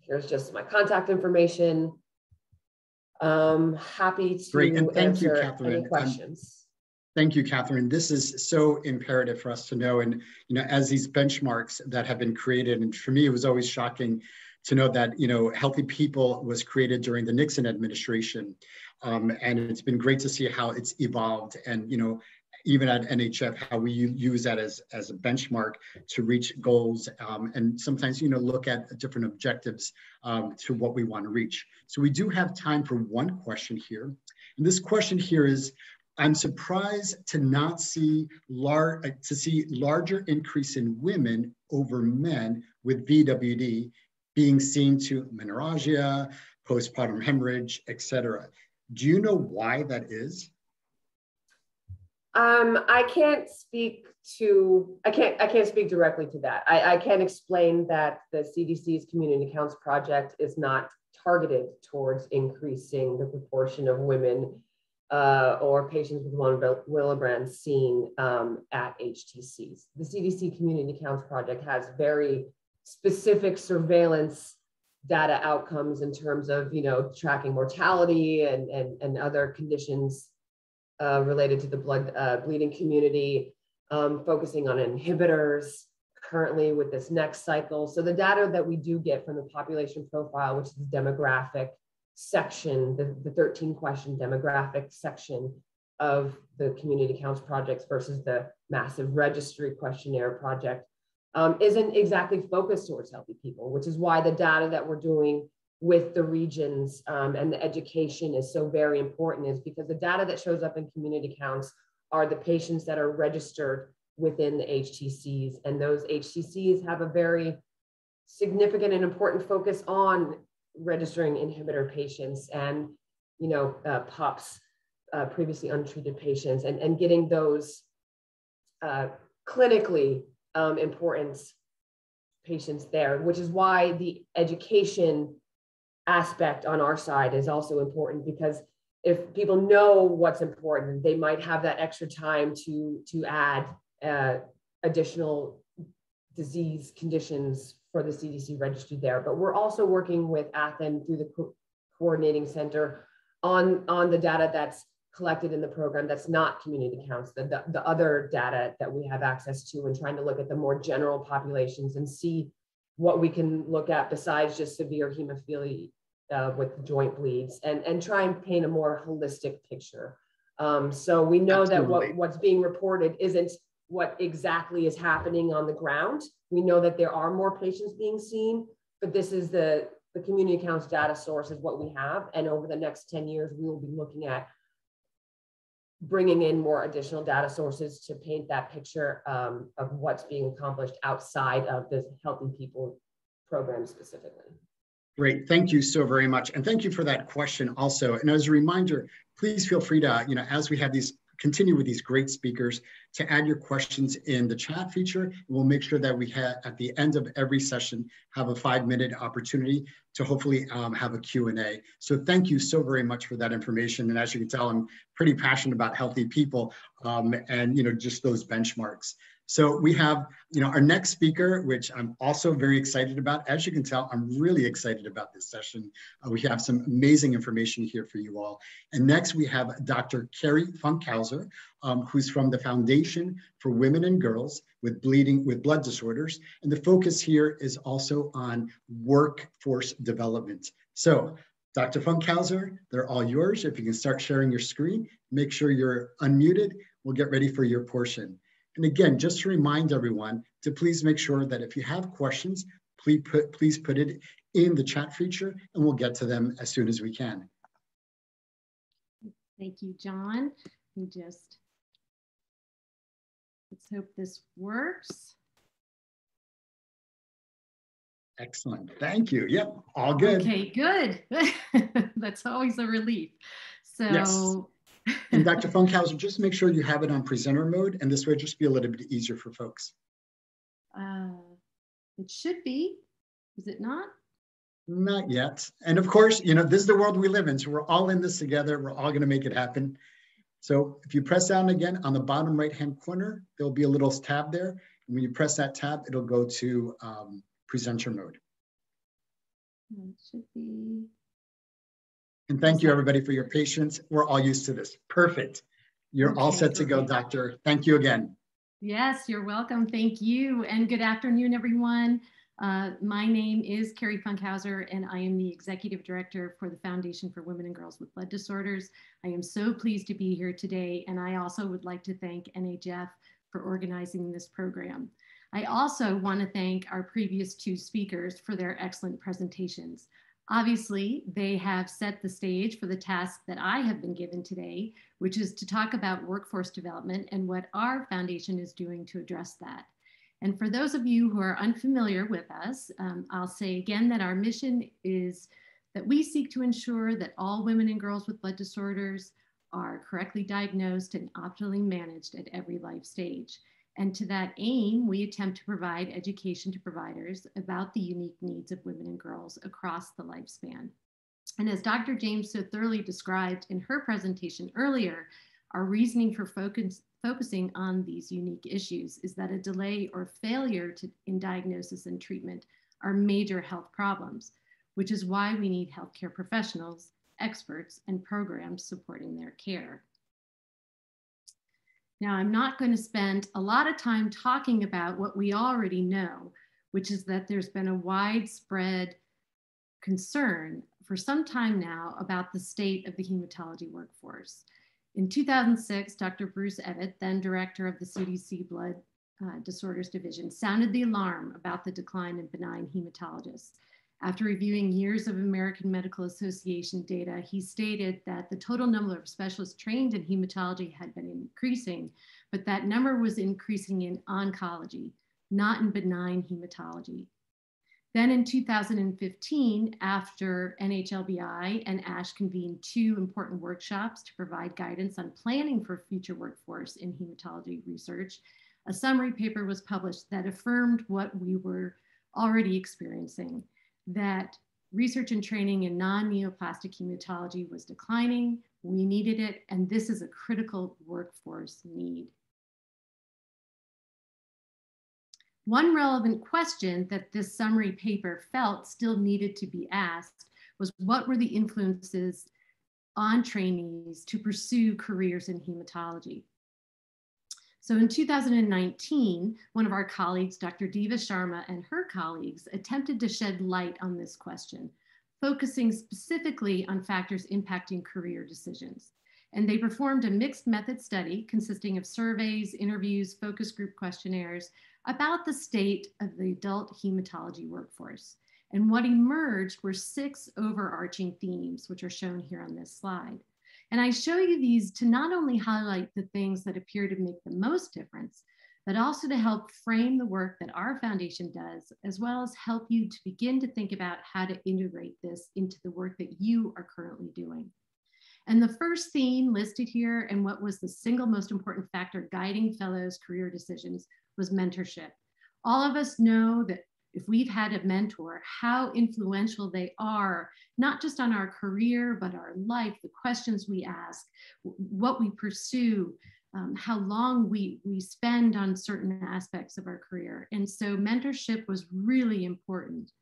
Here's just my contact information. Happy to
Great. And thank you,
answer
Katherine.
any questions.
Thank you, Katherine. This is so imperative for us to know. And as these benchmarks that have been created, and for me, it was always shocking to know that Healthy People was created during the Nixon administration, and it's been great to see how it's evolved. And even at NHF, how we use that as a benchmark to reach goals, and sometimes look at different objectives to what we want to reach. So we do have time for one question here, and this question here is: I'm surprised to not see larger increase in women over men with VWD being seen to menorrhagia, postpartum hemorrhage, etc. Do you know why that is?
I can't speak directly to that. I can explain that the CDC's Community Accounts Project is not targeted towards increasing the proportion of women or patients with von Willebrand seen at HTCs. The CDC Community Accounts Project has very specific surveillance data outcomes in terms of, tracking mortality and other conditions related to the bleeding community, focusing on inhibitors currently with this next cycle. So the data that we do get from the population profile, which is the demographic section, the 13-question demographic section of the community counts projects versus the massive registry questionnaire project, isn't exactly focused towards healthy people, which is why the data that we're doing with the regions and the education is so very important, is because the data that shows up in community counts are the patients that are registered within the HTCs. And those HTCs have a very significant and important focus on registering inhibitor patients and, POPs, previously untreated patients, and getting those clinically important patients there, which is why the education aspect on our side is also important, because if people know what's important, they might have that extra time to add additional disease conditions for the CDC registry there. But we're also working with Athens through the coordinating center on the data that's collected in the program that's not community counts, the other data that we have access to, and trying to look at the more general populations and see what we can look at besides just severe hemophilia with joint bleeds, and try and paint a more holistic picture. So we know
Absolutely.
that what's being reported isn't what exactly is happening on the ground. We know that there are more patients being seen, but this is the community counts data source is what we have. And over the next 10 years, we will be looking at bringing in more additional data sources to paint that picture of what's being accomplished outside of the Healthy People program specifically.
Great, thank you so very much. And thank you for that question also. And as a reminder, please feel free to, as we have continue with these great speakers, to add your questions in the chat feature. We'll make sure that we have, at the end of every session, have a 5-minute opportunity to hopefully have a Q&A. So thank you so very much for that information. And as you can tell, I'm pretty passionate about healthy people and just those benchmarks. So we have, our next speaker, which I'm also very excited about. As you can tell, I'm really excited about this session. We have some amazing information here for you all. And next we have Dr. Carrie Funkhouser, who's from the Foundation for Women and Girls with Blood Disorders. And the focus here is also on workforce development. So Dr. Funkhouser, they're all yours. If you can start sharing your screen, make sure you're unmuted. We'll get ready for your portion. And again, just to remind everyone to please make sure that if you have questions, please put it in the chat feature and we'll get to them as soon as we can.
Thank you, John. Let's hope this works.
Excellent, thank you. Yep, all good.
Okay, good. That's always a relief. So. Yes.
And Dr. Funkhouser, just make sure you have it on presenter mode, and this way just be a little bit easier for folks.
It should be, is it not?
Not yet. And of course, this is the world we live in, so we're all in this together. We're all gonna make it happen. So if you press down again on the bottom right-hand corner, there'll be a little tab there. And when you press that tab, it'll go to presenter mode.
It should be.
And thank you, everybody, for your patience. We're all used to this. Perfect. You're all set to go, Doctor. Thank you again.
Yes, you're welcome. Thank you. And good afternoon, everyone. My name is Carrie Funkhouser, and I am the Executive Director for the Foundation for Women and Girls with Blood Disorders. I am so pleased to be here today, and I also would like to thank NHF for organizing this program. I also want to thank our previous 2 speakers for their excellent presentations. Obviously, they have set the stage for the task that I have been given today, which is to talk about workforce development and what our foundation is doing to address that. And for those of you who are unfamiliar with us, I'll say again that our mission is that we seek to ensure that all women and girls with blood disorders are correctly diagnosed and optimally managed at every life stage. And to that aim, we attempt to provide education to providers about the unique needs of women and girls across the lifespan. And as Dr. James so thoroughly described in her presentation earlier, Our reasoning for focusing on these unique issues is that a delay or failure in diagnosis and treatment are major health problems, which is why we need healthcare professionals, experts, and programs supporting their care. Now, I'm not going to spend a lot of time talking about what we already know, which is that there's been a widespread concern for some time now about the state of the hematology workforce. In 2006, Dr. Bruce Evett, then director of the CDC Blood Disorders Division, sounded the alarm about the decline in benign hematologists. After reviewing years of American Medical Association data, he stated that the total number of specialists trained in hematology had been increasing, but that number was increasing in oncology, not in benign hematology. Then in 2015, after NHLBI and ASH convened 2 important workshops to provide guidance on planning for future workforce in hematology research, a summary paper was published that affirmed what we were already experiencing, that research and training in non-neoplastic hematology was declining, we needed it, and this is a critical workforce need. One relevant question that this summary paper felt still needed to be asked was, what were the influences on trainees to pursue careers in hematology? So in 2019, one of our colleagues, Dr. Diva Sharma, and her colleagues attempted to shed light on this question, focusing specifically on factors impacting career decisions. And they performed a mixed method study consisting of surveys, interviews, focus group questionnaires about the state of the adult hematology workforce. And what emerged were 6 overarching themes, which are shown here on this slide. And I show you these to not only highlight the things that appear to make the most difference, but also to help frame the work that our foundation does, as well as help you to begin to think about how to integrate this into the work that you are currently doing. And the first theme listed here, and what was the single most important factor guiding fellows' career decisions, was mentorship. All of us know that if we've had a mentor, how influential they are, not just on our career, but our life, the questions we ask, what we pursue, how long we spend on certain aspects of our career. And so mentorship was really important.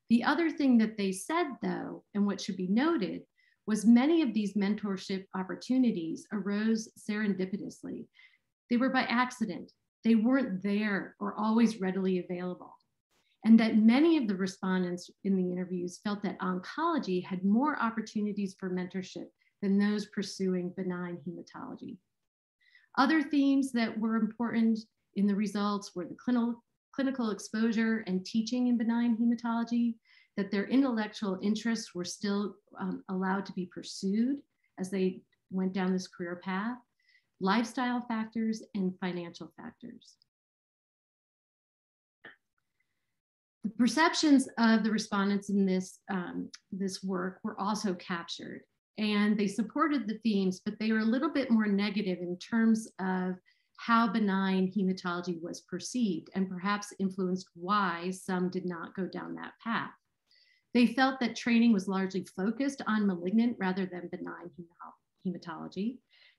The other thing that they said, though, and what should be noted, was many of these mentorship opportunities arose serendipitously. They were by accident. They weren't there or always readily available. And that many of the respondents in the interviews felt that oncology had more opportunities for mentorship than those pursuing benign hematology. Other themes that were important in the results were the clinical exposure and teaching in benign hematology, that their intellectual interests were still allowed to be pursued as they went down this career path, lifestyle factors, and financial factors. The perceptions of the respondents in this, this work were also captured, and they supported the themes, but they were a little bit more negative in terms of how benign hematology was perceived, and perhaps influenced why some did not go down that path. They felt that training was largely focused on malignant rather than benign hematology.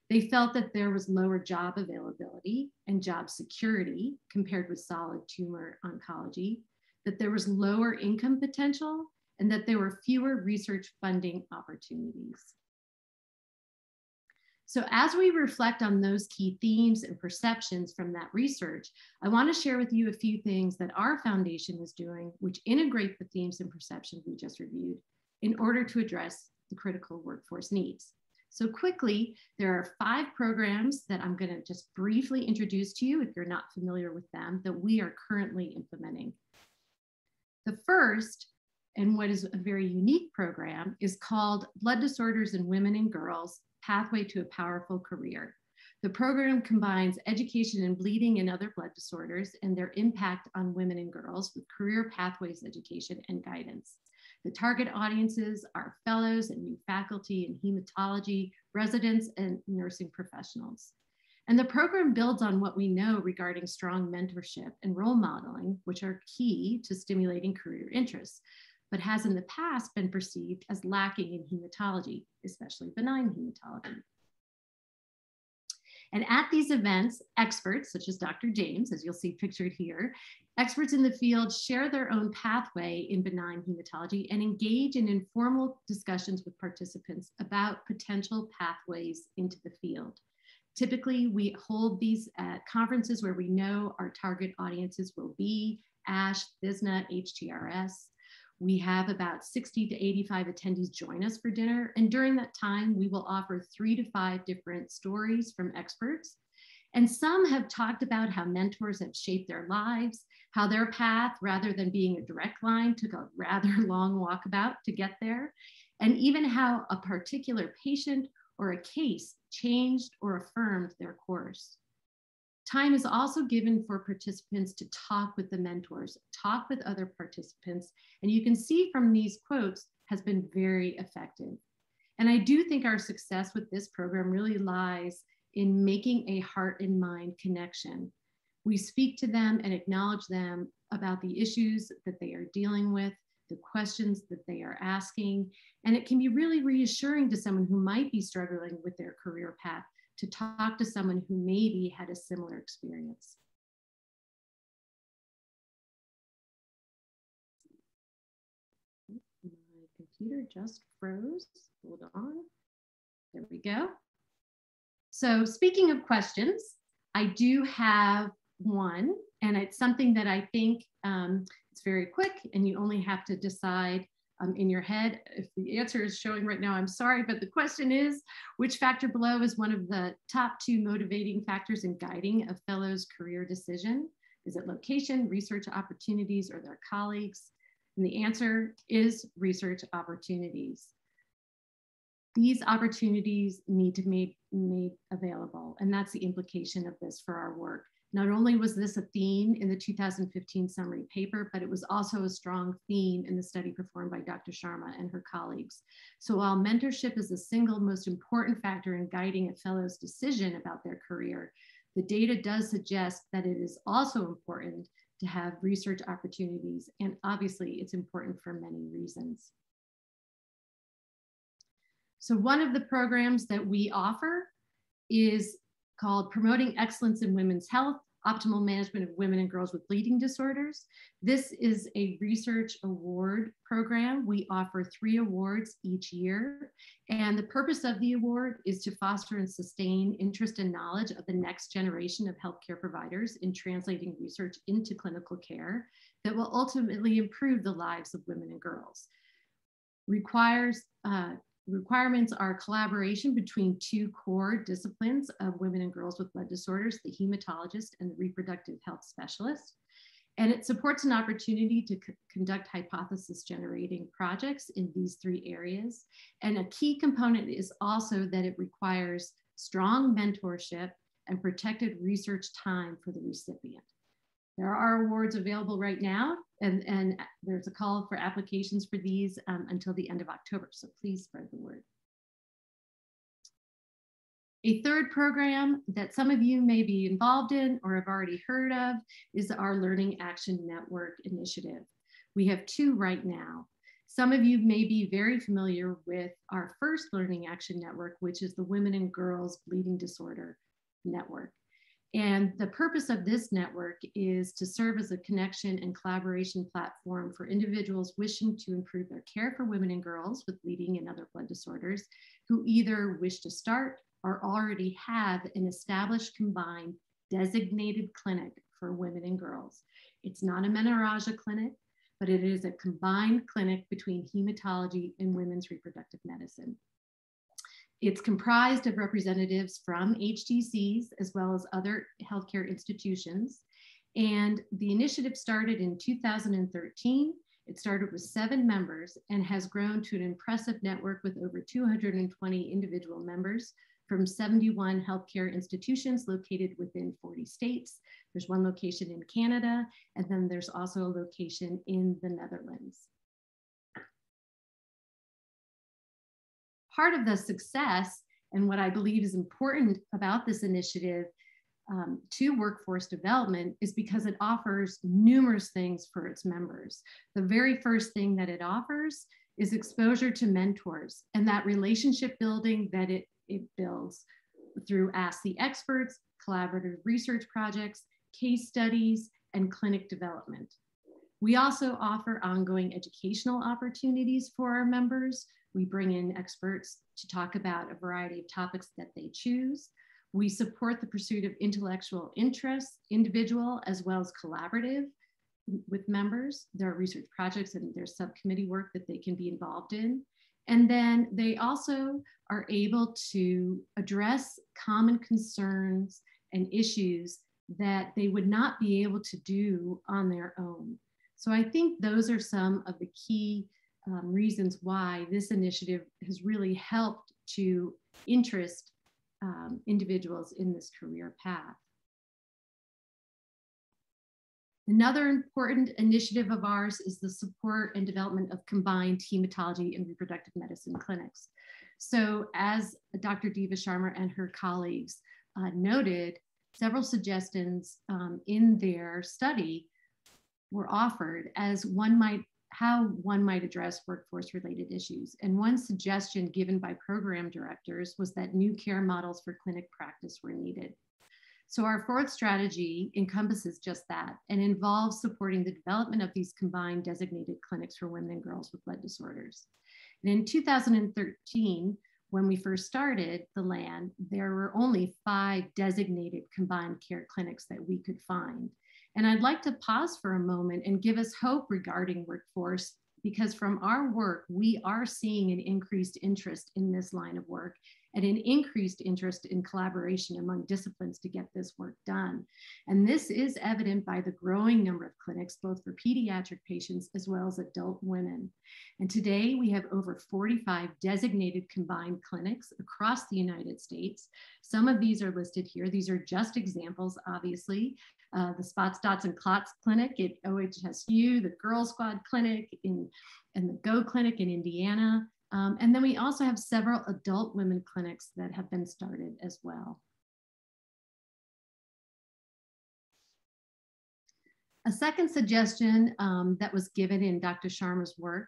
They felt that there was lower job availability and job security compared with solid tumor oncology, that there was lower income potential, and that there were fewer research funding opportunities. So as we reflect on those key themes and perceptions from that research, I want to share with you a few things that our foundation is doing, which integrate the themes and perceptions we just reviewed in order to address the critical workforce needs. So quickly, there are 5 programs that I'm going to just briefly introduce to you if you're not familiar with them that we are currently implementing. The first, and what is a very unique program, is called Blood Disorders in Women and Girls, Pathway to a Powerful Career. The program combines education in bleeding and other blood disorders and their impact on women and girls with career pathways education and guidance. The target audiences are fellows and new faculty in hematology, residents, and nursing professionals. And the program builds on what we know regarding strong mentorship and role modeling, which are key to stimulating career interests, but has in the past been perceived as lacking in hematology, especially benign hematology. And at these events, experts such as Dr. James, as you'll see pictured here, experts in the field share their own pathway in benign hematology and engage in informal discussions with participants about potential pathways into the field. Typically, we hold these at conferences where we know our target audiences will be ASH, BISNA, HTRS. We have about 60 to 85 attendees join us for dinner. And during that time, we will offer 3 to 5 different stories from experts. And some have talked about how mentors have shaped their lives, how their path, rather than being a direct line, took a rather long walkabout to get there, and even how a particular patient or a case changed or affirmed their course. Time is also given for participants to talk with the mentors, talk with other participants, and you can see from these quotes has been very effective. And I do think our success with this program really lies in making a heart and mind connection. We speak to them and acknowledge them about the issues that they are dealing with, the questions that they are asking, and it can be really reassuring to someone who might be struggling with their career path to talk to someone who maybe had a similar experience. My computer just froze. Hold on. There we go. So speaking of questions, I do have one, and it's something that I think it's very quick, and you only have to decide in your head. If the answer is showing right now, I'm sorry, but the question is, which factor below is one of the top 2 motivating factors in guiding a fellow's career decision? Is it location, research opportunities, or their colleagues? And the answer is research opportunities. These opportunities need to be made available, and that's the implication of this for our work. Not only was this a theme in the 2015 summary paper, but it was also a strong theme in the study performed by Dr. Sharma and her colleagues. So while mentorship is the single most important factor in guiding a fellow's decision about their career, the data does suggest that it is also important to have research opportunities, and obviously it's important for many reasons. So one of the programs that we offer is called Promoting Excellence in Women's Health, Optimal Management of Women and Girls with Bleeding Disorders. This is a research award program. We offer 3 awards each year. And the purpose of the award is to foster and sustain interest and knowledge of the next generation of healthcare providers in translating research into clinical care that will ultimately improve the lives of women and girls. Requirements are collaboration between 2 core disciplines of women and girls with blood disorders, the hematologist and the reproductive health specialist. And it supports an opportunity to conduct hypothesis generating projects in these 3 areas. And a key component is also that it requires strong mentorship and protected research time for the recipient. There are awards available right now, and there's a call for applications for these until the end of October, so please spread the word. A third program that some of you may be involved in or have already heard of is our Learning Action Network initiative. We have 2 right now. Some of you may be very familiar with our first Learning Action Network, which is the Women and Girls Bleeding Disorder Network. And the purpose of this network is to serve as a connection and collaboration platform for individuals wishing to improve their care for women and girls with bleeding and other blood disorders who either wish to start or already have an established combined designated clinic for women and girls. It's not a menorrhagia clinic, but it is a combined clinic between hematology and women's reproductive medicine. It's comprised of representatives from HTCs as well as other healthcare institutions. And the initiative started in 2013. It started with 7 members and has grown to an impressive network with over 220 individual members from 71 healthcare institutions located within 40 states. There's 1 location in Canada, and then there's also a location in the Netherlands. Part of the success and what I believe is important about this initiative to workforce development is because it offers numerous things for its members. The very first thing that it offers is exposure to mentors and that relationship building that it builds through Ask the Experts, collaborative research projects, case studies, and clinic development. We also offer ongoing educational opportunities for our members. We bring in experts to talk about a variety of topics that they choose. We support the pursuit of intellectual interests, individual as well as collaborative with members. There are research projects and there's subcommittee work that they can be involved in. And then they also are able to address common concerns and issues that they would not be able to do on their own. So I think those are some of the key reasons why this initiative has really helped to interest individuals in this career path. Another important initiative of ours is the support and development of combined hematology and reproductive medicine clinics. So as Dr. Diva Sharma and her colleagues noted, several suggestions in their study were offered as how one might address workforce-related issues. And one suggestion given by program directors was that new care models for clinic practice were needed. So our fourth strategy encompasses just that and involves supporting the development of these combined designated clinics for women and girls with blood disorders. And in 2013, when we first started the LAN, there were only 5 designated combined care clinics that we could find. And I'd like to pause for a moment and give us hope regarding workforce, because from our work, we are seeing an increased interest in this line of work and an increased interest in collaboration among disciplines to get this work done. And this is evident by the growing number of clinics, both for pediatric patients as well as adult women. And today we have over 45 designated combined clinics across the United States. Some of these are listed here. These are just examples, obviously. The Spots, Dots, and Clots Clinic at OHSU, the Girl Squad Clinic and the Go Clinic in Indiana. And then we also have several adult women clinics that have been started as well. A second suggestion that was given in Dr. Sharma's work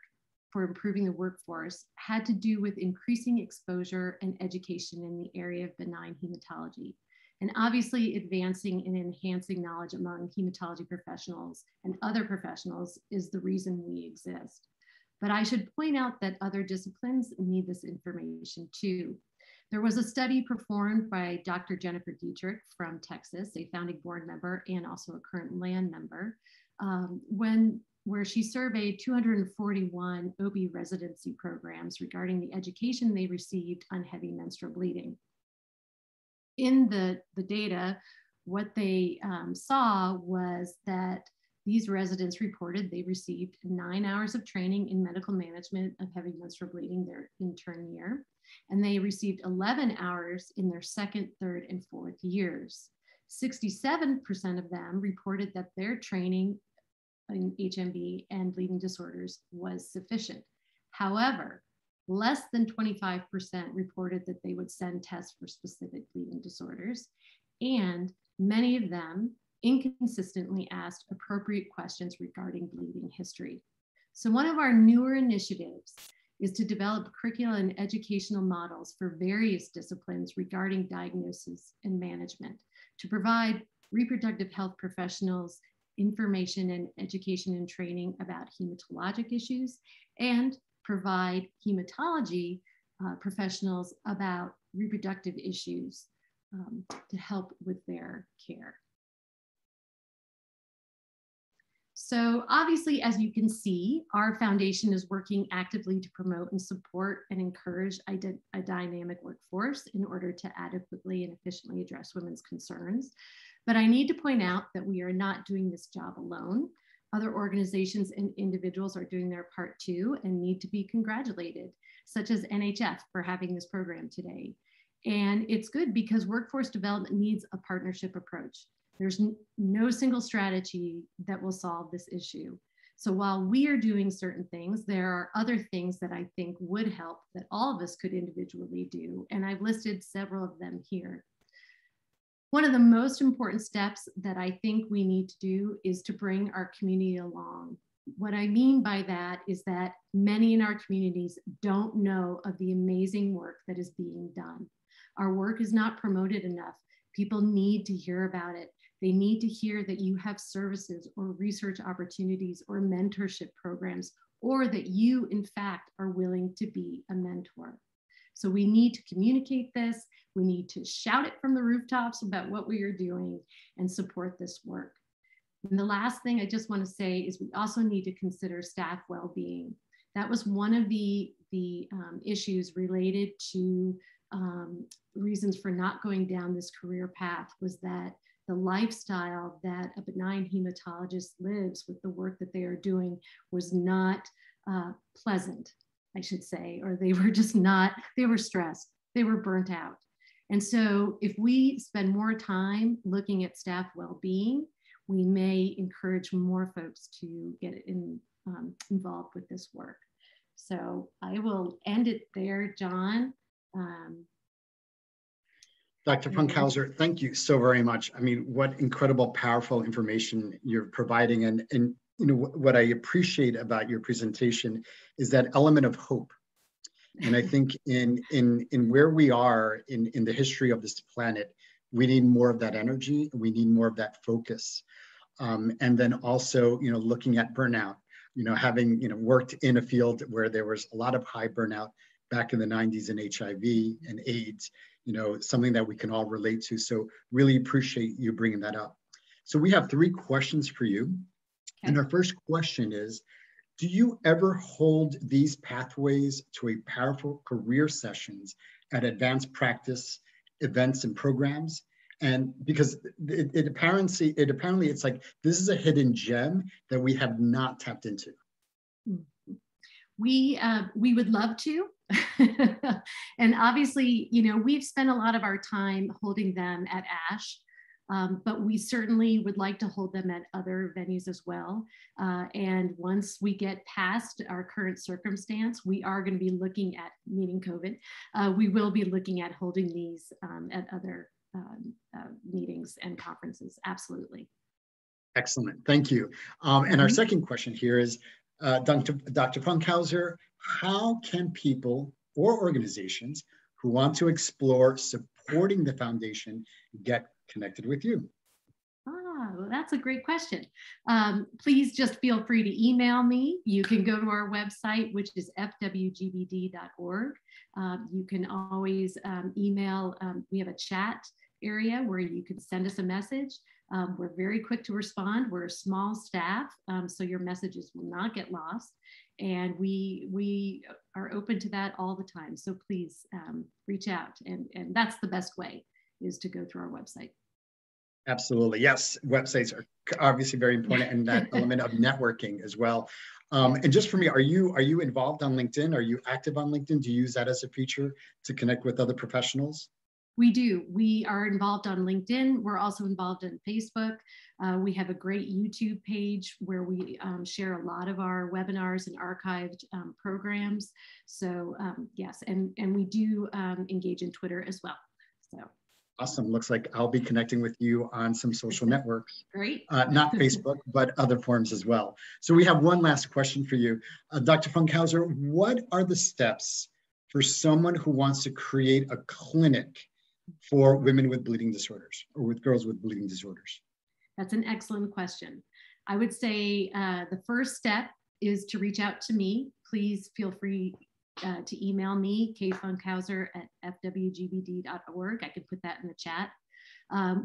for improving the workforce had to do with increasing exposure and education in the area of benign hematology. And obviously advancing and enhancing knowledge among hematology professionals and other professionals is the reason we exist. But I should point out that other disciplines need this information too. There was a study performed by Dr. Jennifer Dietrich from Texas, a founding board member and also a current LAN member, where she surveyed 241 OB residency programs regarding the education they received on heavy menstrual bleeding. In the data, what they saw was that these residents reported they received 9 hours of training in medical management of heavy menstrual bleeding their intern year, and they received 11 hours in their second, third, and fourth years. 67% of them reported that their training in HMB and bleeding disorders was sufficient. However, less than 25% reported that they would send tests for specific bleeding disorders, and many of them inconsistently asked appropriate questions regarding bleeding history. So one of our newer initiatives is to develop curricular and educational models for various disciplines regarding diagnosis and management to provide reproductive health professionals information and education and training about hematologic issues, and provide hematology professionals about reproductive issues to help with their care. So obviously, as you can see, our foundation is working actively to promote and support and encourage a dynamic workforce in order to adequately and efficiently address women's concerns. But I need to point out that we are not doing this job alone. Other organizations and individuals are doing their part too and need to be congratulated, such as NHF for having this program today. And it's good because workforce development needs a partnership approach. There's no single strategy that will solve this issue. So while we are doing certain things, there are other things that I think would help that all of us could individually do. And I've listed several of them here. One of the most important steps that I think we need to do is to bring our community along. What I mean by that is that many in our communities don't know of the amazing work that is being done. Our work is not promoted enough. People need to hear about it. They need to hear that you have services or research opportunities or mentorship programs, or that you, in fact, are willing to be a mentor. So we need to communicate this. We need to shout it from the rooftops about what we are doing and support this work. And the last thing I just want to say is we also need to consider staff well-being. That was one of the issues related to reasons for not going down this career path, was that the lifestyle that a benign hematologist lives with the work that they are doing was not pleasant, I should say, or they were just not, they were stressed, they were burnt out. And so if we spend more time looking at staff well-being, we may encourage more folks to get involved with this work. So I will end it there, John.
Dr. Funkhouser, thank you so very much. I mean, what incredible, powerful information you're providing. And you know, what I appreciate about your presentation is that element of hope. And I think in where we are in the history of this planet, we need more of that energy. We need more of that focus. And then also, you know, looking at burnout, you know, having, you know, worked in a field where there was a lot of high burnout back in the 90s in HIV and AIDS, you know, something that we can all relate to. So really appreciate you bringing that up. So we have 3 questions for you. Okay. And our first question is, do you ever hold these pathways to a powerful career sessions at advanced practice events and programs? And because it apparently it's like, this is a hidden gem that we have not tapped into.
We would love to. And obviously, you know, we've spent a lot of our time holding them at ASH, but we certainly would like to hold them at other venues as well. And once we get past our current circumstance, we are going to be looking at, meaning COVID, we will be looking at holding these at other meetings and conferences. Absolutely.
Excellent. Thank you. And our second question here is, Dr. Funkhouser, how can people or organizations who want to explore supporting the foundation get connected with you?
Well, that's a great question. Please just feel free to email me. You can go to our website, which is fwgbd.org. You can always email. We have a chat area where you can send us a message. We're very quick to respond. We're a small staff, so your messages will not get lost. And we are open to that all the time. So please reach out. And that's the best way, is to go through our website.
Absolutely. Yes. Websites are obviously very important, and that element of networking as well. And just for me, are you involved on LinkedIn? Are you active on LinkedIn? Do you use that as a feature to connect with other professionals?
We do. We are involved on LinkedIn. We're also involved in Facebook. We have a great YouTube page where we share a lot of our webinars and archived programs. So yes, and we do engage in Twitter as well. So.
Awesome. Looks like I'll be connecting with you on some social networks.
Great.
Not Facebook, but other forms as well. So we have one last question for you. Dr. Funkhouser, what are the steps for someone who wants to create a clinic for women with bleeding disorders, or with girls with bleeding disorders?
That's an excellent question. I would say the first step is to reach out to me. Please feel free to email me, kfunkhouser@fwgbd.org. I can put that in the chat.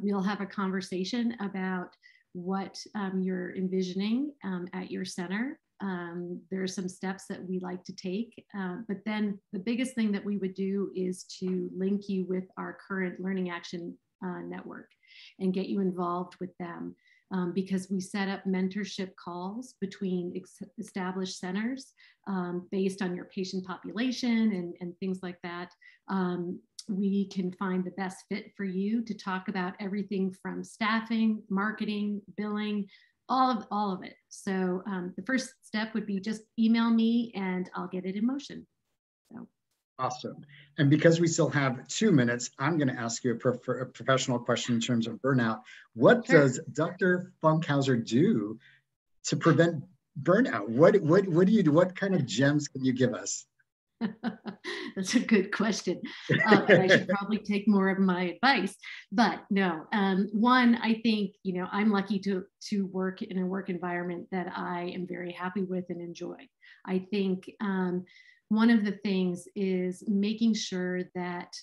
We'll have a conversation about what you're envisioning at your center. There are some steps that we like to take, but then the biggest thing that we would do is to link you with our current Learning Action Network and get you involved with them, because we set up mentorship calls between established centers based on your patient population and things like that. We can find the best fit for you to talk about everything from staffing, marketing, billing, all of it. So the first step would be just email me and I'll get it in motion. So.
Awesome. And because we still have 2 minutes, I'm going to ask you a professional question in terms of burnout. What does Dr. Funkhouser do to prevent burnout? What do you do? What kind of gems can you give us?
That's a good question. And I should probably take more of my advice, but no. One, I think, I'm lucky to work in a work environment that I am very happy with and enjoy. I think one of the things is making sure that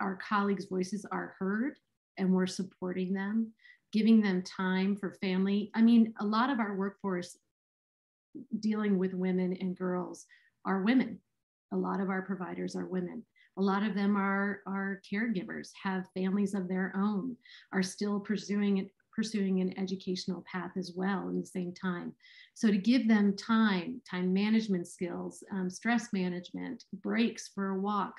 our colleagues' voices are heard and we're supporting them, giving them time for family. I mean, a lot of our workforce dealing with women and girls are women. A lot of our providers are women. A lot of them are caregivers, have families of their own, are still pursuing an educational path as well in the same time. So to give them time management skills, stress management, breaks for a walk,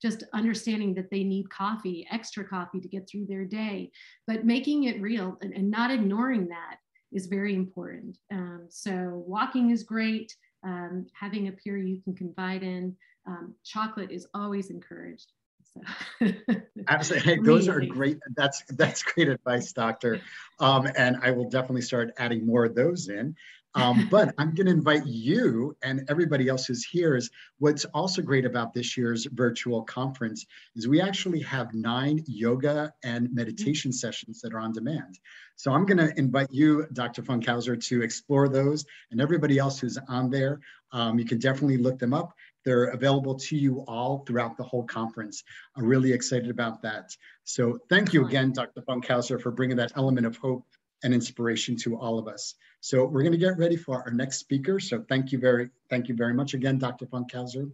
just understanding that they need coffee, extra coffee to get through their day, but making it real and not ignoring that is very important. So walking is great. Having a peer you can confide in. Chocolate is always encouraged. So.
Absolutely. Hey, those are great. That's great advice, Doctor. And I will definitely start adding more of those in. But I'm going to invite you and everybody else who's here. Is what's also great about this year's virtual conference is we actually have 9 yoga and meditation sessions that are on demand. So I'm going to invite you, Dr. Funkhouser, to explore those, and everybody else who's on there. You can definitely look them up. They're available to you all throughout the whole conference. I'm really excited about that. So thank you again, Dr. Funkhouser, for bringing that element of hope and inspiration to all of us. So we're going to get ready for our next speaker. So thank you very much again, Dr. Funkhouser.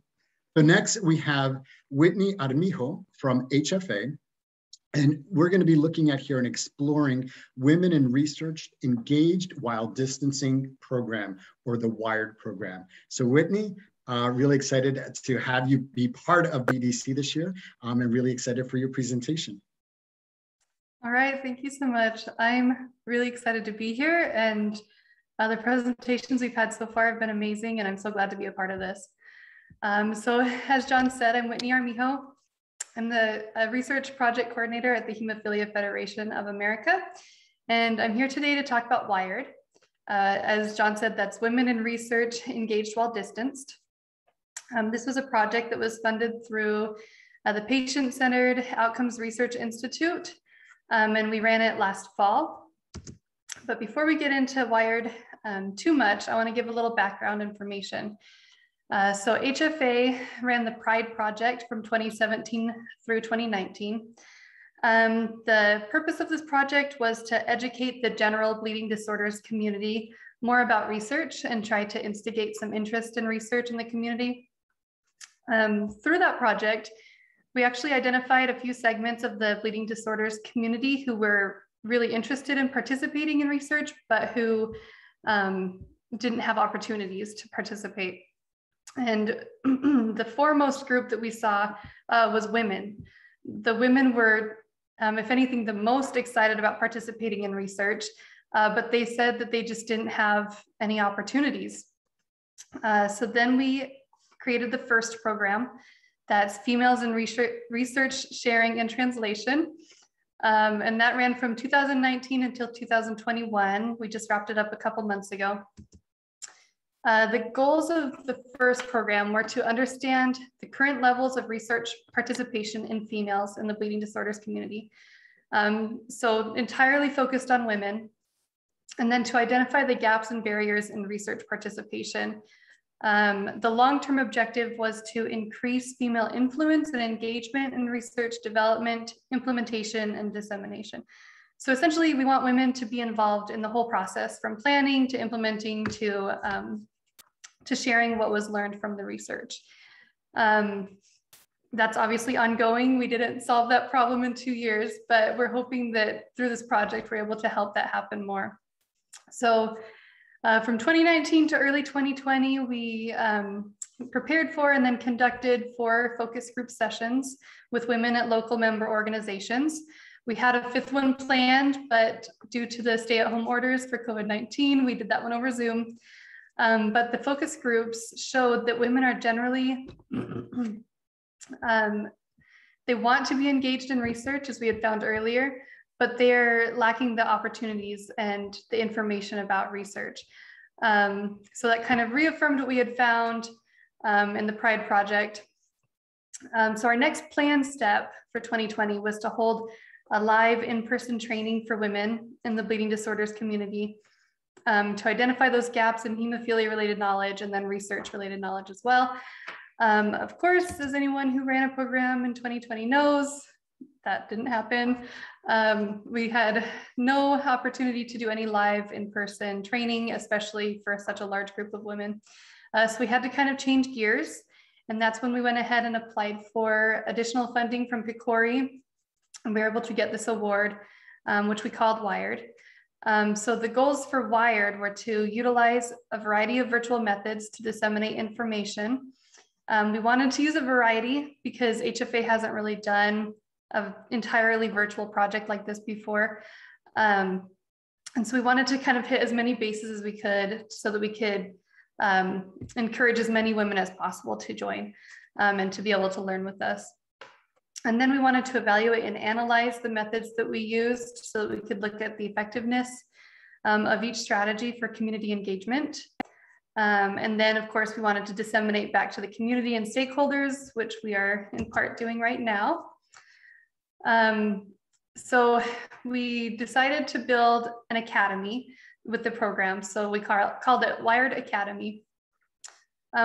So next we have Whitney Armijo from HFA. And we're going to be looking at here and exploring Women in Research Engaged While Distancing Program, or the WIRED program. So Whitney, really excited to have you be part of BDC this year, and really excited for your presentation.
All right, thank you so much. I'm really excited to be here, and the presentations we've had so far have been amazing, and I'm so glad to be a part of this. So as John said, I'm Whitney Armijo. I'm the research project coordinator at the Hemophilia Federation of America, and I'm here today to talk about WIRED. As John said, that's Women in Research Engaged While Distanced. This was a project that was funded through the Patient-Centered Outcomes Research Institute, and we ran it last fall. But before we get into WIRED too much, I want to give a little background information. So HFA ran the PRIDE project from 2017 through 2019. The purpose of this project was to educate the general bleeding disorders community more about research and try to instigate some interest in research in the community. Through that project, we actually identified a few segments of the bleeding disorders community who were really interested in participating in research, but who didn't have opportunities to participate. And the foremost group that we saw was women. The women were, if anything, the most excited about participating in research, but they said that they just didn't have any opportunities. So then we created the first program, that's Females in Research Sharing and Translation. And that ran from 2019 until 2021. We just wrapped it up a couple months ago. The goals of the first program were to understand the current levels of research participation in females in the bleeding disorders community. So entirely focused on women, and then to identify the gaps and barriers in research participation. The long-term objective was to increase female influence and engagement in research development, implementation, and dissemination. So essentially, we want women to be involved in the whole process, from planning to implementing to sharing what was learned from the research. That's obviously ongoing. We didn't solve that problem in 2 years, but we're hoping that through this project, we're able to help that happen more. So from 2019 to early 2020, we prepared for and then conducted 4 focus group sessions with women at local member organizations. We had a 5th one planned, but due to the stay-at-home orders for COVID-19, we did that one over Zoom. But the focus groups showed that women are generally, they want to be engaged in research, as we had found earlier, but they're lacking the opportunities and the information about research. So that kind of reaffirmed what we had found. in the Pride Project. So our next planned step for 2020 was to hold a live in-person training for women in the bleeding disorders community to identify those gaps in hemophilia-related knowledge and then research-related knowledge as well. Of course, as anyone who ran a program in 2020 knows, that didn't happen. We had no opportunity to do any live in-person training, especially for such a large group of women. So we had to kind of change gears. And that's when we went ahead and applied for additional funding from PCORI. And we were able to get this award, which we called WIRED. So the goals for WIRED were to utilize a variety of virtual methods to disseminate information. We wanted to use a variety because HFA hasn't really done an entirely virtual project like this before. And so we wanted to kind of hit as many bases as we could so that we could encourage as many women as possible to join and to be able to learn with us. And then we wanted to evaluate and analyze the methods that we used so that we could look at the effectiveness of each strategy for community engagement. And then, of course, we wanted to disseminate back to the community and stakeholders, which we are in part doing right now. So we decided to build an academy with the program. So we called it Wired Academy.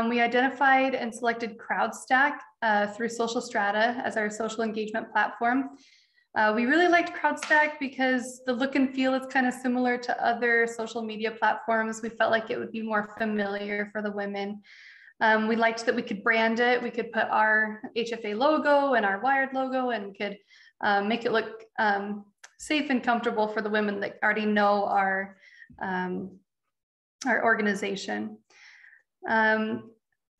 We identified and selected CrowdStack through Social Strata as our social engagement platform. We really liked CrowdStack because the look and feel is kind of similar to other social media platforms. We felt like it would be more familiar for the women. We liked that we could brand it. We could put our HFA logo and our Wired logo and could make it look safe and comfortable for the women that already know our organization.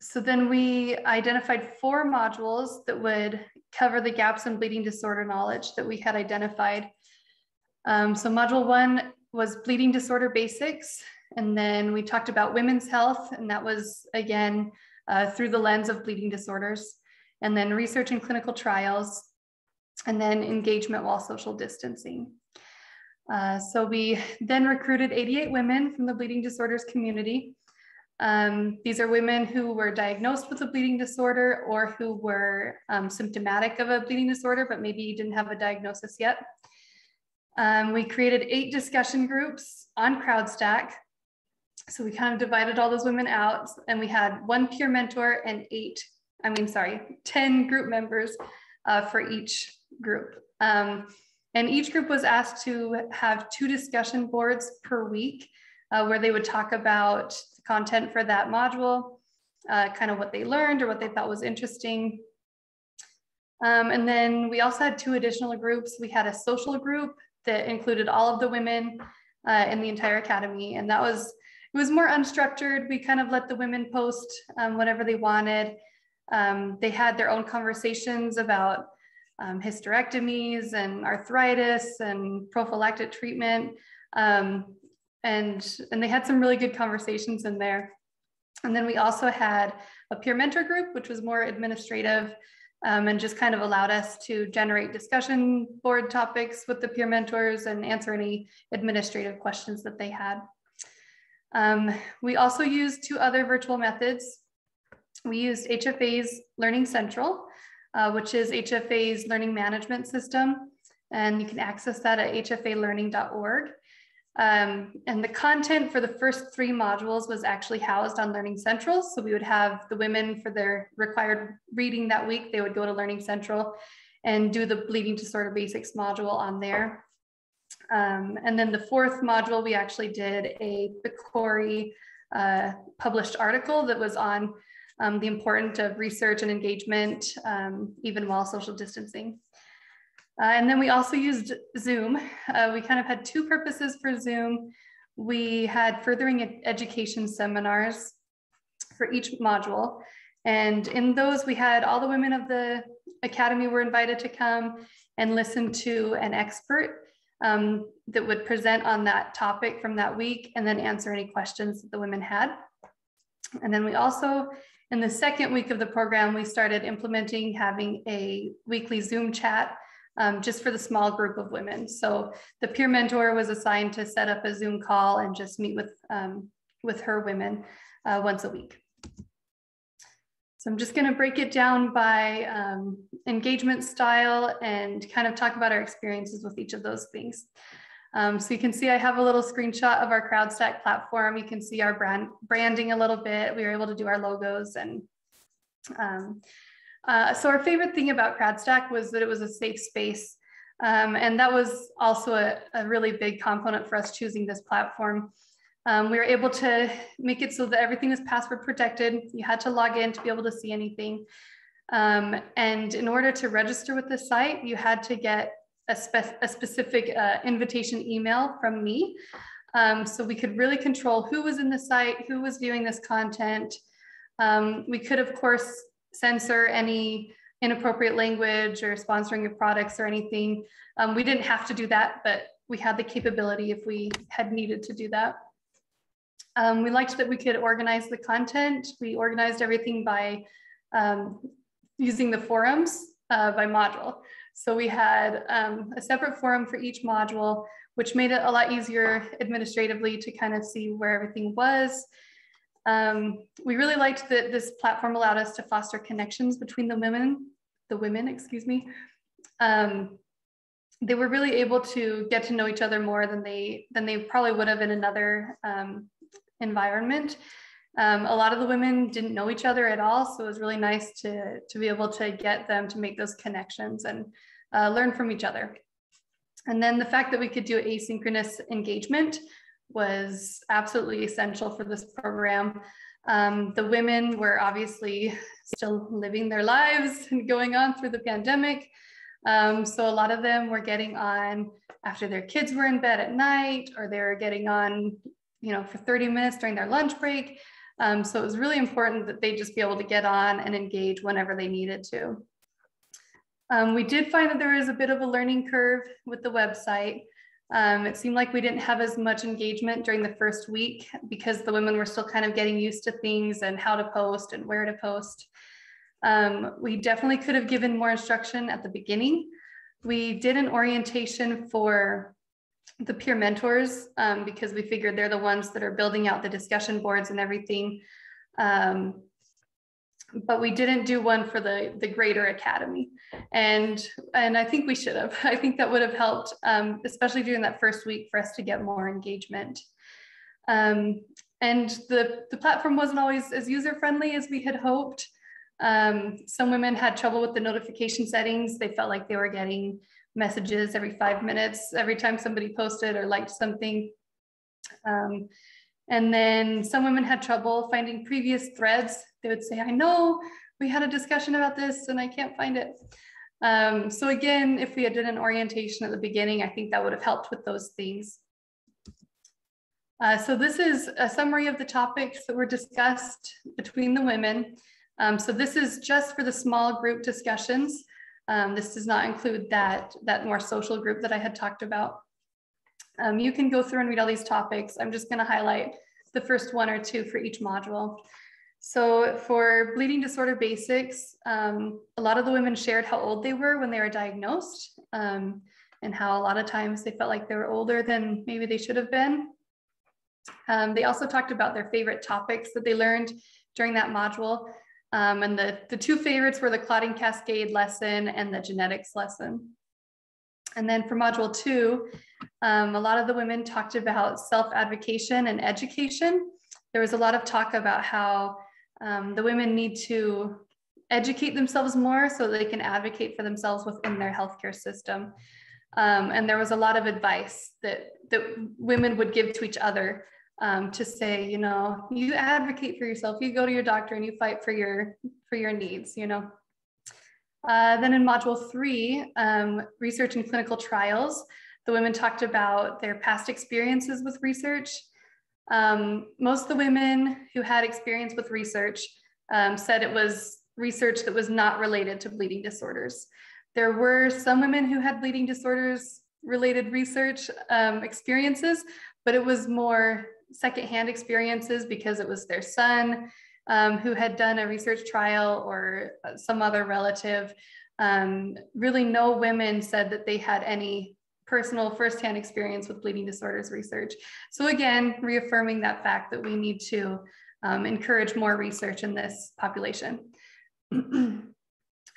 So then we identified 4 modules that would cover the gaps in bleeding disorder knowledge that we had identified. So module 1 was bleeding disorder basics. And then we talked about women's health, and that was again through the lens of bleeding disorders, and then research and clinical trials, and then engagement while social distancing. So we then recruited 88 women from the bleeding disorders community. These are women who were diagnosed with a bleeding disorder or who were symptomatic of a bleeding disorder, but maybe didn't have a diagnosis yet. We created 8 discussion groups on CrowdStack. So we kind of divided all those women out, and we had 1 peer mentor and 10 group members for each group. And each group was asked to have 2 discussion boards per week where they would talk about the content for that module, kind of what they learned or what they thought was interesting. And then we also had 2 additional groups. We had a social group that included all of the women in the entire academy, and it was more unstructured. We kind of let the women post whatever they wanted. They had their own conversations about hysterectomies and arthritis and prophylactic treatment. And they had some really good conversations in there. And then we also had a peer mentor group, which was more administrative and just kind of allowed us to generate discussion board topics with the peer mentors and answer any administrative questions that they had. We also used 2 other virtual methods. We used HFA's Learning Central, which is HFA's learning management system, and you can access that at hfalearning.org. And the content for the first 3 modules was actually housed on Learning Central. So we would have the women for their required reading that week, they would go to Learning Central and do the bleeding disorder basics module on there. And then the 4th module, we actually did a PCORI published article that was on the importance of research and engagement, even while social distancing. And then we also used Zoom. We kind of had 2 purposes for Zoom. We had furthering education seminars for each module. And in those, we had all the women of the academy were invited to come and listen to an expert that would present on that topic from that week and then answer any questions that the women had. And then we also, in the 2nd week of the program, we started implementing having a weekly Zoom chat just for the small group of women. So the peer mentor was assigned to set up a Zoom call and just meet with her women once a week. So I'm just going to break it down by engagement style and kind of talk about our experiences with each of those things. So you can see I have a little screenshot of our CrowdStack platform. You can see our branding a little bit. We were able to do our logos. And so our favorite thing about CrowdStack was that it was a safe space. And that was also a really big component for us choosing this platform. We were able to make it so that everything was password protected. You had to log in to be able to see anything. And in order to register with the site, you had to get a specific invitation email from me. So we could really control who was in the site, who was viewing this content. We could, of course, censor any inappropriate language or sponsoring of products or anything. We didn't have to do that, but we had the capability if we had needed to do that. We liked that we could organize the content. We organized everything by using the forums by module. So we had a separate forum for each module, which made it a lot easier administratively to kind of see where everything was. We really liked that this platform allowed us to foster connections between the women, excuse me. They were really able to get to know each other more than they probably would have in another environment. A lot of the women didn't know each other at all, so it was really nice to be able to get them to make those connections and learn from each other. And then the fact that we could do asynchronous engagement was absolutely essential for this program. The women were obviously still living their lives and going on through the pandemic. So a lot of them were getting on after their kids were in bed at night, or they were getting on, for 30 minutes during their lunch break. So it was really important that they just be able to get on and engage whenever they needed to. We did find that there was a bit of a learning curve with the website. It seemed like we didn't have as much engagement during the first week because the women were still kind of getting used to things and how to post and where to post. We definitely could have given more instruction at the beginning. We did an orientation for the peer mentors because we figured they're the ones that are building out the discussion boards and everything. But we didn't do one for the greater academy. And I think we should have. I think that would have helped, especially during that first week, for us to get more engagement. And the platform wasn't always as user-friendly as we had hoped. Some women had trouble with the notification settings. They felt like they were getting messages every 5 minutes, every time somebody posted or liked something. And then some women had trouble finding previous threads. They would say, I know we had a discussion about this and I can't find it. So again, if we had done an orientation at the beginning, I think that would have helped with those things. So this is a summary of the topics that were discussed between the women. So this is just for the small group discussions. This does not include that more social group that I had talked about. You can go through and read all these topics. I'm just going to highlight the first one or two for each module. So for bleeding disorder basics, a lot of the women shared how old they were when they were diagnosed and how a lot of times they felt like they were older than maybe they should have been. They also talked about their favorite topics that they learned during that module. And the two favorites were the clotting cascade lesson and the genetics lesson. And then for module 2, a lot of the women talked about self-advocation and education. There was a lot of talk about how the women need to educate themselves more so they can advocate for themselves within their healthcare system. And there was a lot of advice that women would give to each other to say, you advocate for yourself, you go to your doctor and you fight for your needs, Then in module 3, research and clinical trials, the women talked about their past experiences with research. Most of the women who had experience with research said it was research that was not related to bleeding disorders. There were some women who had bleeding disorders related research experiences, but it was more secondhand experiences because it was their son who had done a research trial or some other relative. Really no women said that they had any personal firsthand experience with bleeding disorders research. So again, reaffirming that fact that we need to encourage more research in this population.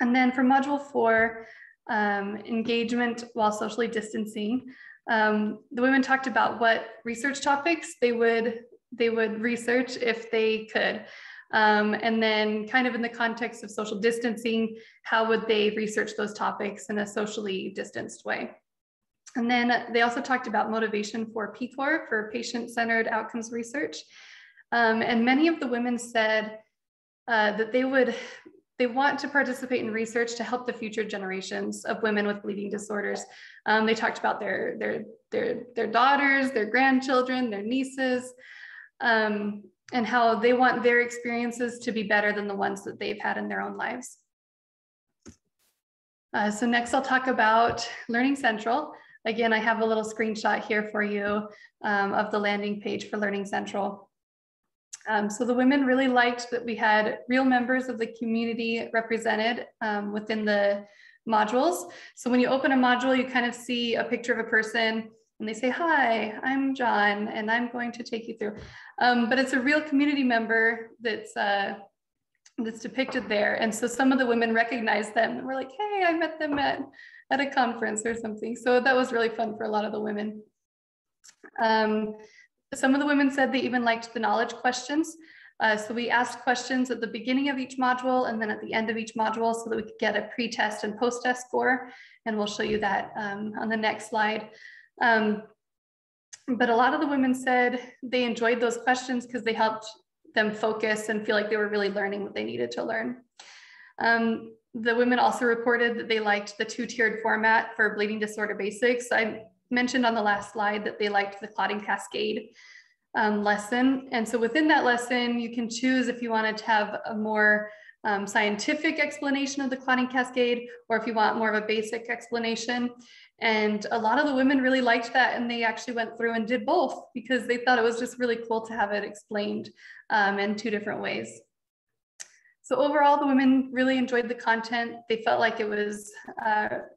And then for module 4, engagement while socially distancing, the women talked about what research topics they would research if they could. And then kind of in the context of social distancing, how would they research those topics in a socially distanced way? And then they also talked about motivation for PCOR, for patient-centered outcomes research. And many of the women said that they want to participate in research to help the future generations of women with bleeding disorders. They talked about their daughters, their grandchildren, their nieces, and how they want their experiences to be better than the ones that they've had in their own lives. So next I'll talk about Learning Central. Again, I have a little screenshot here for you of the landing page for Learning Central. So the women really liked that we had real members of the community represented within the modules. So when you open a module, you kind of see a picture of a person and they say, "Hi, I'm John, and I'm going to take you through." But it's a real community member that's depicted there. And so some of the women recognized them and were like, "Hey, I met them at a conference or something." So that was really fun for a lot of the women. Some of the women said they even liked the knowledge questions. So we asked questions at the beginning of each module and then at the end of each module so that we could get a pre-test and post-test score. And we'll show you that on the next slide. But a lot of the women said they enjoyed those questions because they helped them focus and feel like they were really learning what they needed to learn. The women also reported that they liked the 2-tiered format for bleeding disorder basics. I mentioned on the last slide that they liked the clotting cascade lesson. And so within that lesson, you can choose if you wanted to have a more scientific explanation of the clotting cascade, or if you want more of a basic explanation. And a lot of the women really liked that, and they actually went through and did both because they thought it was just really cool to have it explained in 2 different ways. So overall, the women really enjoyed the content. They felt like it was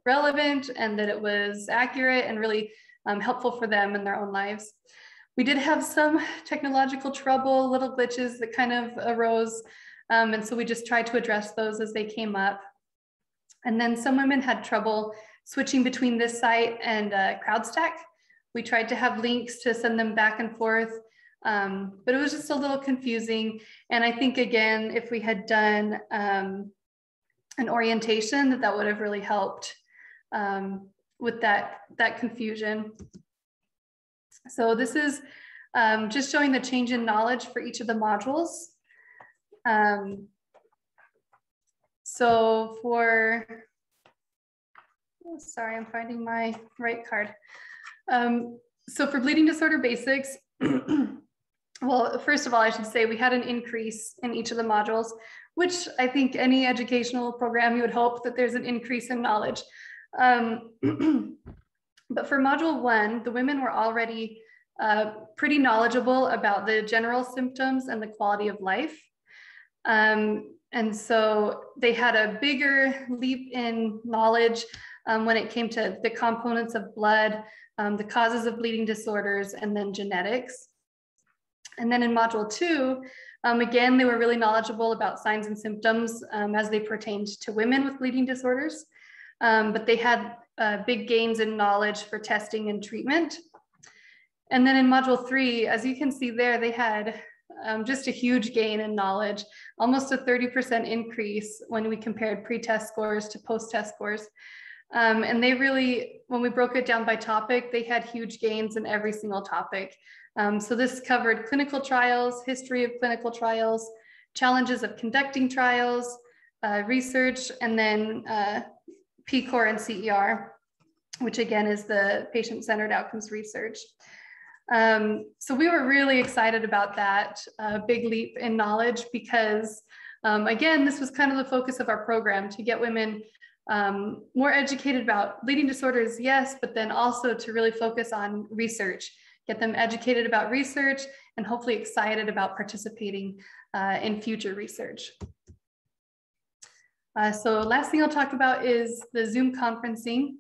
relevant and that it was accurate and really helpful for them in their own lives. We did have some technological trouble, little glitches that kind of arose. And so we just tried to address those as they came up. And then some women had trouble switching between this site and CrowdStack. We tried to have links to send them back and forth. But it was just a little confusing. And I think, again, if we had done an orientation, that would have really helped with that confusion. So this is just showing the change in knowledge for each of the modules. So for, sorry, I'm finding my right card. So for bleeding disorder basics, well, first of all, I should say we had an increase in each of the modules, which I think any educational program, you would hope that there's an increase in knowledge. But for module 1, the women were already pretty knowledgeable about the general symptoms and the quality of life. And so they had a bigger leap in knowledge when it came to the components of blood, the causes of bleeding disorders, and then genetics. And then in module 2, again, they were really knowledgeable about signs and symptoms as they pertained to women with bleeding disorders. But they had big gains in knowledge for testing and treatment. And then in module 3, as you can see there, they had just a huge gain in knowledge, almost a 30% increase when we compared pre-test scores to post-test scores. And they really, when we broke it down by topic, they had huge gains in every single topic. So this covered clinical trials, history of clinical trials, challenges of conducting trials, research, and then PCOR and CER, which again is the patient-centered outcomes research. So we were really excited about that big leap in knowledge because, again, this was kind of the focus of our program, to get women more educated about bleeding disorders, yes, but then also to really focus on research, get them educated about research and hopefully excited about participating in future research. So last thing I'll talk about is the Zoom conferencing.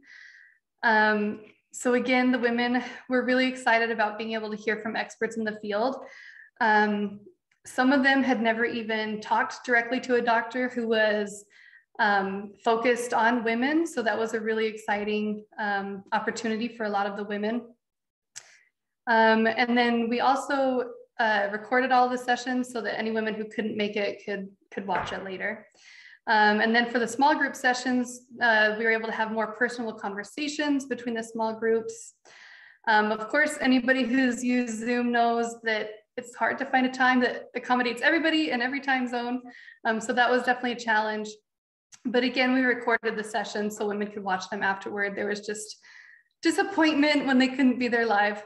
So again, the women were really excited about being able to hear from experts in the field. Some of them had never even talked directly to a doctor who was focused on women. So that was a really exciting opportunity for a lot of the women. And then we also recorded all the sessions so that any women who couldn't make it could watch it later. And then for the small group sessions, we were able to have more personal conversations between the small groups. Of course, anybody who's used Zoom knows that it's hard to find a time that accommodates everybody in every time zone. So that was definitely a challenge. But again, we recorded the sessions so women could watch them afterward. There was just disappointment when they couldn't be there live.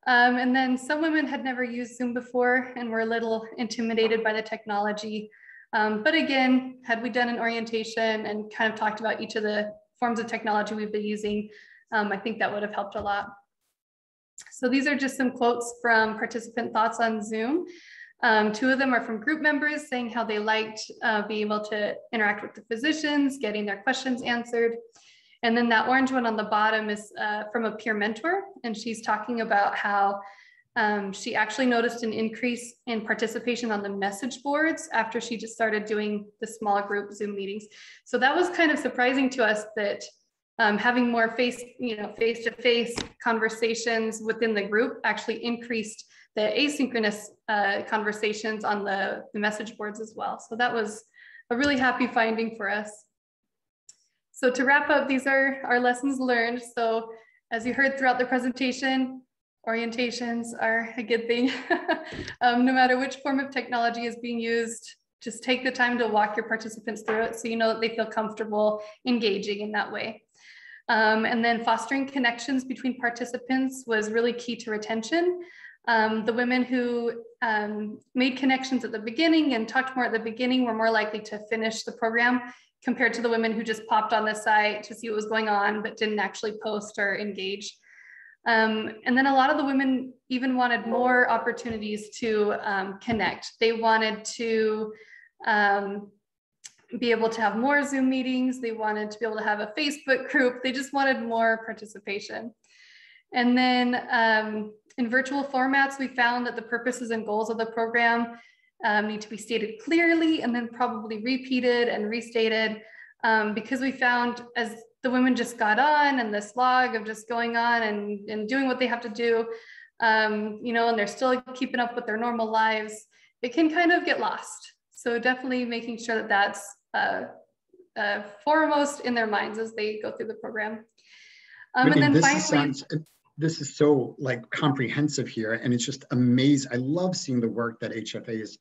And then some women had never used Zoom before and were a little intimidated by the technology. But again, had we done an orientation and kind of talked about each of the forms of technology we've been using, I think that would have helped a lot. So these are just some quotes from participant thoughts on Zoom. Two of them are from group members saying how they liked being able to interact with the physicians, getting their questions answered. And then that orange one on the bottom is from a peer mentor, and she's talking about how she actually noticed an increase in participation on the message boards after she just started doing the small group Zoom meetings. So that was kind of surprising to us that having more face-to-face conversations within the group actually increased the asynchronous conversations on the message boards as well. So that was a really happy finding for us. So to wrap up, these are our lessons learned. So as you heard throughout the presentation, orientations are a good thing. No matter which form of technology is being used, just take the time to walk your participants through it so you know that they feel comfortable engaging in that way. And then fostering connections between participants was really key to retention. The women who made connections at the beginning and talked more at the beginning were more likely to finish the program compared to the women who just popped on the site to see what was going on, but didn't actually post or engage. And then a lot of the women even wanted more opportunities to connect. They wanted to be able to have more Zoom meetings. They wanted to be able to have a Facebook group. They just wanted more participation. And then in virtual formats, we found that the purposes and goals of the program need to be stated clearly and then probably repeated and restated because we found as the women just got on and the slog of just going on and doing what they have to do, you know, and they're still keeping up with their normal lives, it can kind of get lost. So definitely making sure that that's foremost in their minds as they go through the program.
Whitney,
and then finally,
this is so like comprehensive here, and it's just amazing. I love seeing the work that HFA is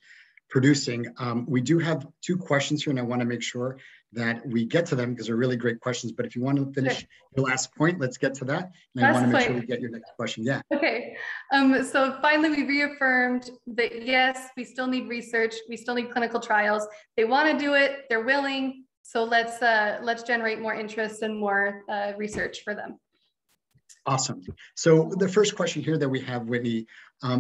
producing. We do have two questions here, and I want to make sure that we get to them because they're really great questions. But if you want to finish your last point, let's get to that. And I want to make sure we get your next question. Yeah.
Okay. So finally, we reaffirmed that yes, we still need research. We still need clinical trials. They want to do it. They're willing. So let's generate more interest and more research for them.
Awesome. So the first question here that we have, Whitney,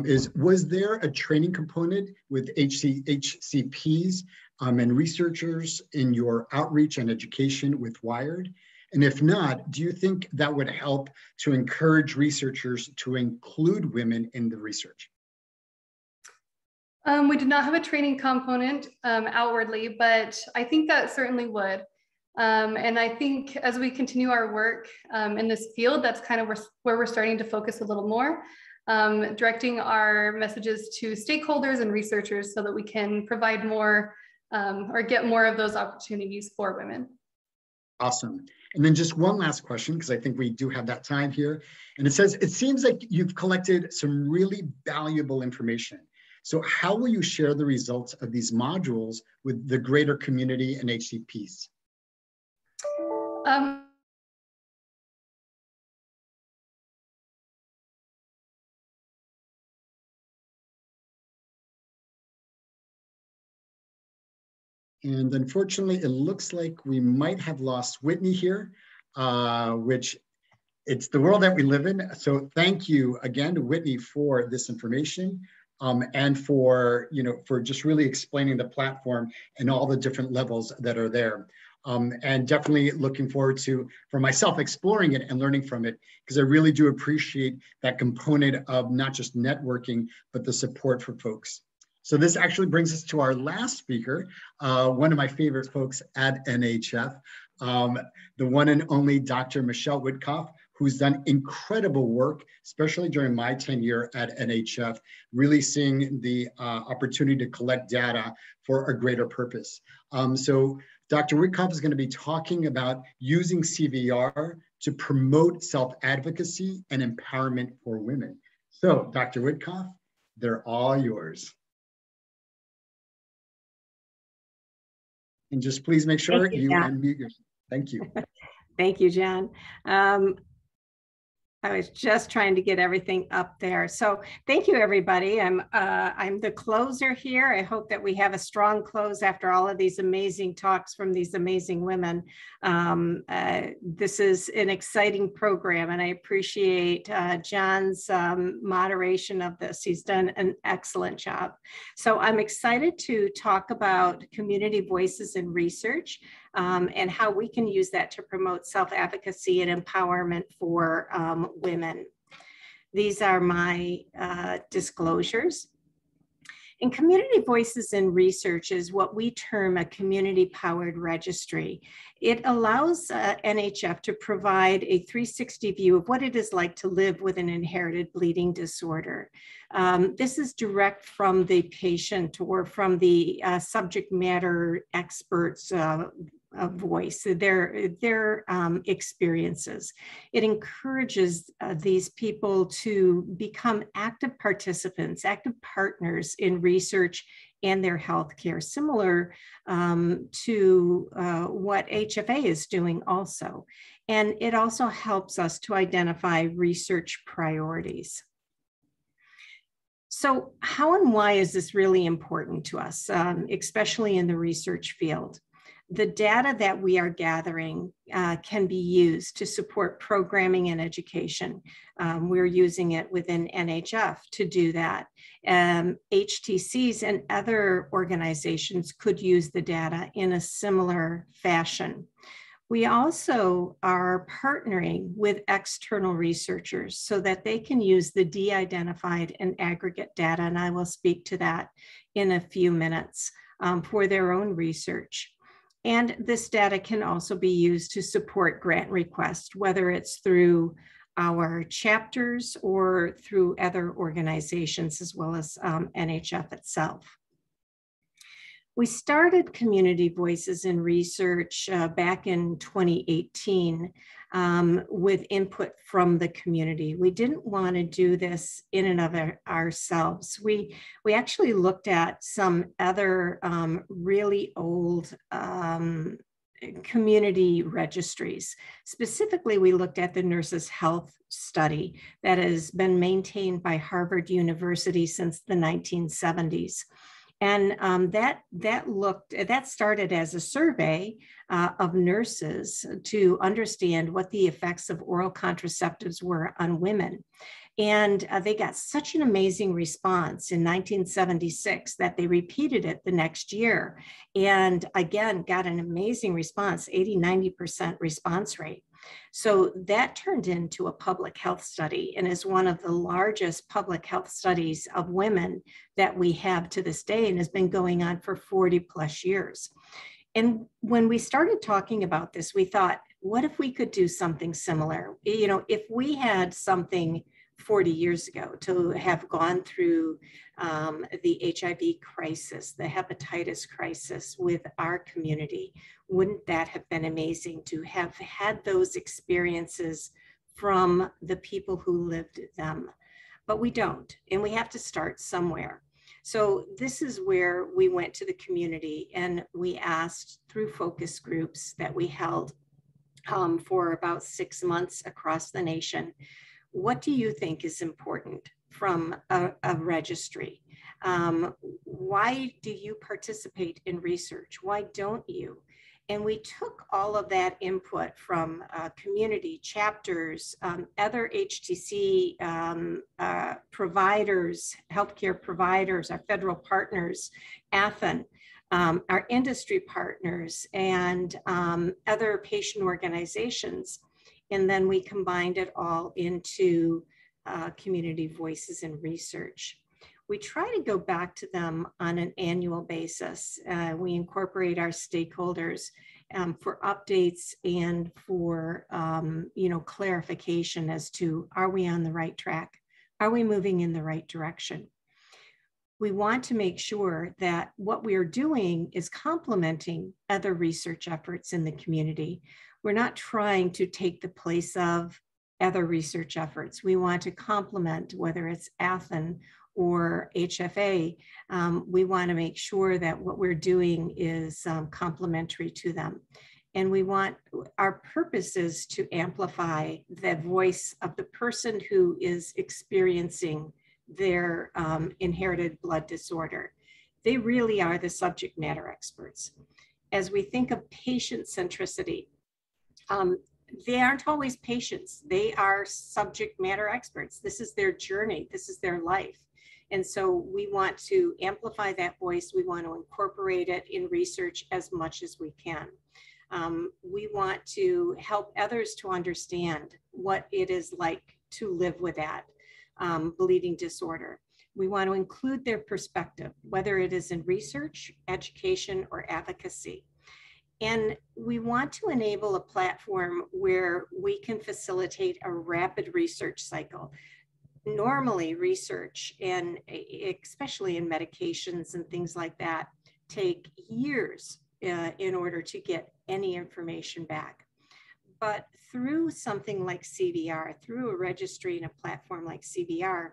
is was there a training component with HCPs and researchers in your outreach and education with Wired? And if not, do you think that would help to encourage researchers to include women in the research?
We did not have a training component outwardly, but I think that certainly would. And I think as we continue our work in this field, that's kind of where we're starting to focus a little more, directing our messages to stakeholders and researchers so that we can provide more or get more of those opportunities for women.
Awesome. And then just one last question, because I think we do have that time here. And it says, it seems like you've collected some really valuable information. So how will you share the results of these modules with the greater community and HCPs? And unfortunately, it looks like we might have lost Whitney here, which it's the world that we live in. So thank you again to Whitney for this information and for, for just really explaining the platform and all the different levels that are there. And definitely looking forward to, for myself, exploring it and learning from it, because I really do appreciate that component of not just networking, but the support for folks. So this actually brings us to our last speaker, one of my favorite folks at NHF, the one and only Dr. Michelle Witkoff, who's done incredible work, especially during my tenure at NHF, really seeing the opportunity to collect data for a greater purpose. So Dr. Witkoff is going to be talking about using CVR to promote self-advocacy and empowerment for women. So Dr. Witkoff, they're all yours. And just please make sure you unmute yourself. Thank you.
Thank you, John. I was just trying to get everything up there. So thank you, everybody. I'm the closer here. I hope that we have a strong close after all of these amazing talks from these amazing women. This is an exciting program, and I appreciate John's moderation of this. He's done an excellent job. So I'm excited to talk about community voices in research. And how we can use that to promote self-advocacy and empowerment for women. These are my disclosures. And community voices in research is what we term a community-powered registry. It allows NHF to provide a 360 view of what it is like to live with an inherited bleeding disorder. This is direct from the patient or from the subject matter experts' voice, their experiences. It encourages these people to become active participants, active partners in research and their healthcare, similar to what HFA is doing also. And it also helps us to identify research priorities. So how and why is this really important to us, especially in the research field? The data that we are gathering can be used to support programming and education. We're using it within NHF to do that. HTCs and other organizations could use the data in a similar fashion. We also are partnering with external researchers so that they can use the de-identified and aggregate data, and I will speak to that in a few minutes, for their own research. And this data can also be used to support grant requests, whether it's through our chapters or through other organizations, as well as NHF itself. We started Community Voices in Research back in 2018 with input from the community. We didn't want to do this in and of ourselves. We actually looked at some other really old community registries. Specifically, we looked at the Nurses' Health Study that has been maintained by Harvard University since the 1970s. And that started as a survey of nurses to understand what the effects of oral contraceptives were on women. And they got such an amazing response in 1976 that they repeated it the next year. And again, got an amazing response, 80–90% response rate. So that turned into a public health study and is one of the largest public health studies of women that we have to this day, and has been going on for 40+ years. And when we started talking about this, we thought, what if we could do something similar? You know, if we had something 40 years ago to have gone through the HIV crisis, the hepatitis crisis with our community, wouldn't that have been amazing to have had those experiences from the people who lived them? But we don't, and we have to start somewhere. So this is where we went to the community and we asked through focus groups that we held for about 6 months across the nation, what do you think is important from a registry? Why do you participate in research? Why don't you? And we took all of that input from community chapters, other HTC providers, healthcare providers, our federal partners, AFN, our industry partners, and other patient organizations. And then we combined it all into community voices in research. we try to go back to them on an annual basis. We incorporate our stakeholders for updates and for clarification as to, are we on the right track? Are we moving in the right direction? We want to make sure that what we are doing is complementing other research efforts in the community. We're not trying to take the place of other research efforts. We want to complement, whether it's ATHEN or HFA. We want to make sure that what we're doing is complementary to them. And we want, our purpose is to amplify the voice of the person who is experiencing their inherited blood disorder. They really are the subject matter experts. As we think of patient centricity, they aren't always patients. They are subject matter experts. This is their journey. This is their life. And so we want to amplify that voice. We want to incorporate it in research as much as we can. We want to help others to understand what it is like to live with that bleeding disorder. We want to include their perspective, whether it is in research, education, or advocacy. And we want to enable a platform where we can facilitate a rapid research cycle. Normally, research, and especially in medications and things like that, take years in order to get any information back. But through something like CVR, through a registry and a platform like CVR,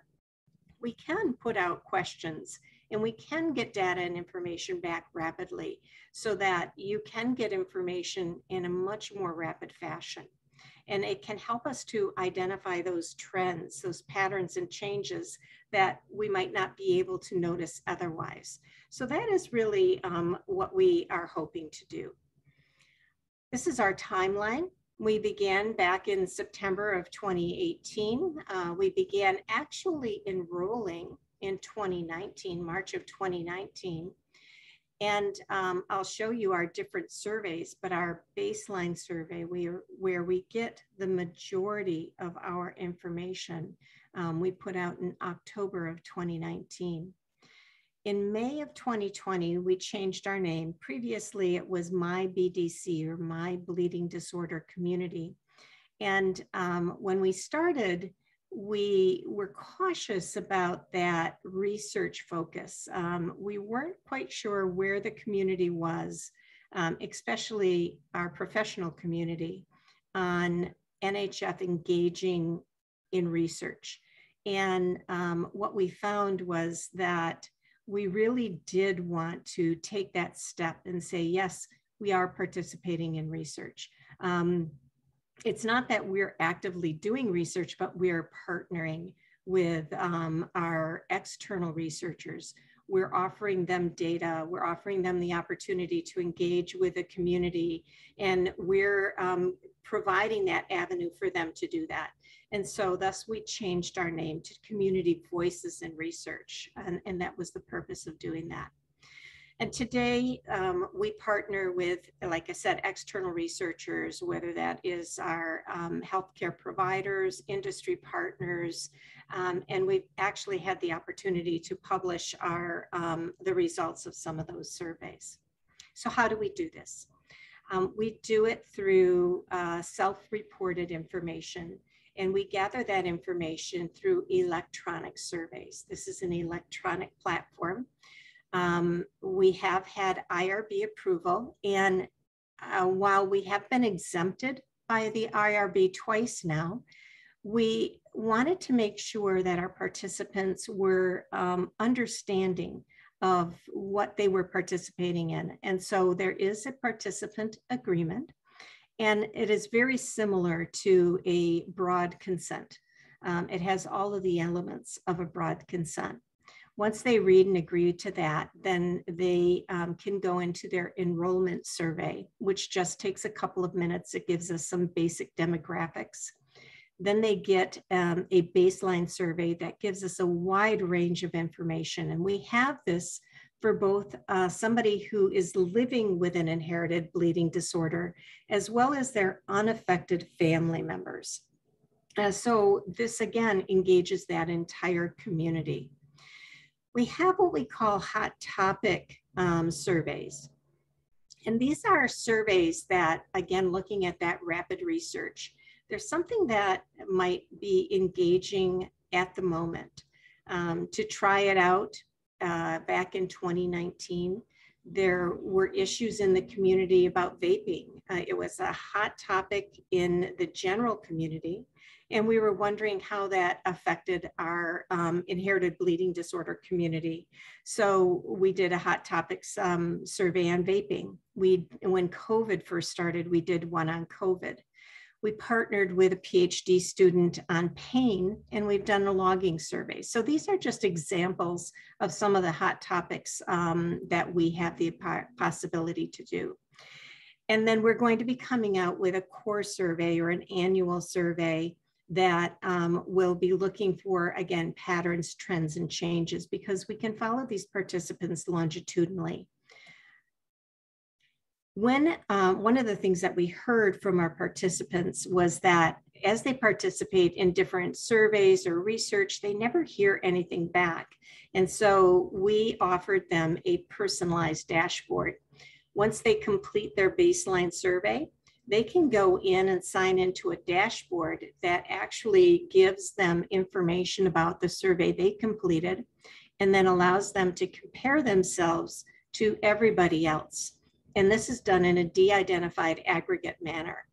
we can put out questions and we can get data and information back rapidly so that you can get information in a much more rapid fashion. And it can help us to identify those trends, those patterns and changes that we might not be able to notice otherwise. So that is really what we are hoping to do. This is our timeline. We began back in September of 2018. We began actually enrolling in 2019, March of 2019. And I'll show you our different surveys, but our baseline survey, where we get the majority of our information, we put out in October of 2019. In May of 2020, we changed our name. Previously, it was My BDC, or My Bleeding Disorder Community. And when we started, we were cautious about that research focus. We weren't quite sure where the community was, especially our professional community, on NHF engaging in research. And what we found was that we really did want to take that step and say, yes, we are participating in research. It's not that we're actively doing research, but we're partnering with our external researchers. We're offering them data. We're offering them the opportunity to engage with the community, and we're providing that avenue for them to do that. And so thus we changed our name to Community Voices in Research, and that was the purpose of doing that. And today we partner with, like I said, external researchers, whether that is our healthcare providers, industry partners, and we've actually had the opportunity to publish our the results of some of those surveys. So how do we do this? We do it through self-reported information, and we gather that information through electronic surveys. This is an electronic platform. We have had IRB approval, and while we have been exempted by the IRB twice now, we wanted to make sure that our participants were understanding of what they were participating in. And so there is a participant agreement, and it is very similar to a broad consent. It has all of the elements of a broad consent. Once they read and agree to that, then they can go into their enrollment survey, which just takes a couple of minutes. It gives us some basic demographics. Then they get a baseline survey that gives us a wide range of information. And we have this for both somebody who is living with an inherited bleeding disorder, as well as their unaffected family members. So this again engages that entire community. we have what we call hot topic surveys. And these are surveys that, again, looking at that rapid research, there's something that might be engaging at the moment. To try it out back in 2019, there were issues in the community about vaping. It was a hot topic in the general community, and we were wondering how that affected our inherited bleeding disorder community. So we did a hot topics survey on vaping. When COVID first started, we did one on COVID. We partnered with a PhD student on pain, and we've done a logging survey. So these are just examples of some of the hot topics that we have the possibility to do. And then we're going to be coming out with a core survey or an annual survey that will be looking for, again, patterns, trends, and changes, because we can follow these participants longitudinally. One of the things that we heard from our participants was that as they participate in different surveys or research, they never hear anything back. And so we offered them a personalized dashboard. Once they complete their baseline survey, they can go in and sign into a dashboard that actually gives them information about the survey they completed, and then allows them to compare themselves to everybody else. And this is done in a de-identified aggregate manner.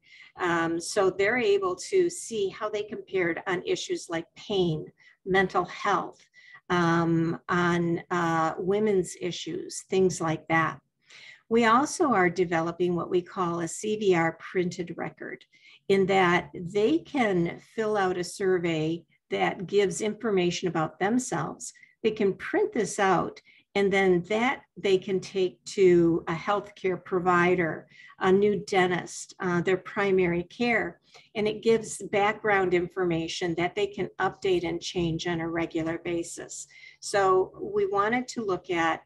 So they're able to see how they compared on issues like pain, mental health, on women's issues, things like that. We also are developing what we call a CVR printed record, in that they can fill out a survey that gives information about themselves. They can print this out, and then that they can take to a healthcare provider, a new dentist, their primary care, and it gives background information that they can update and change on a regular basis. So we wanted to look at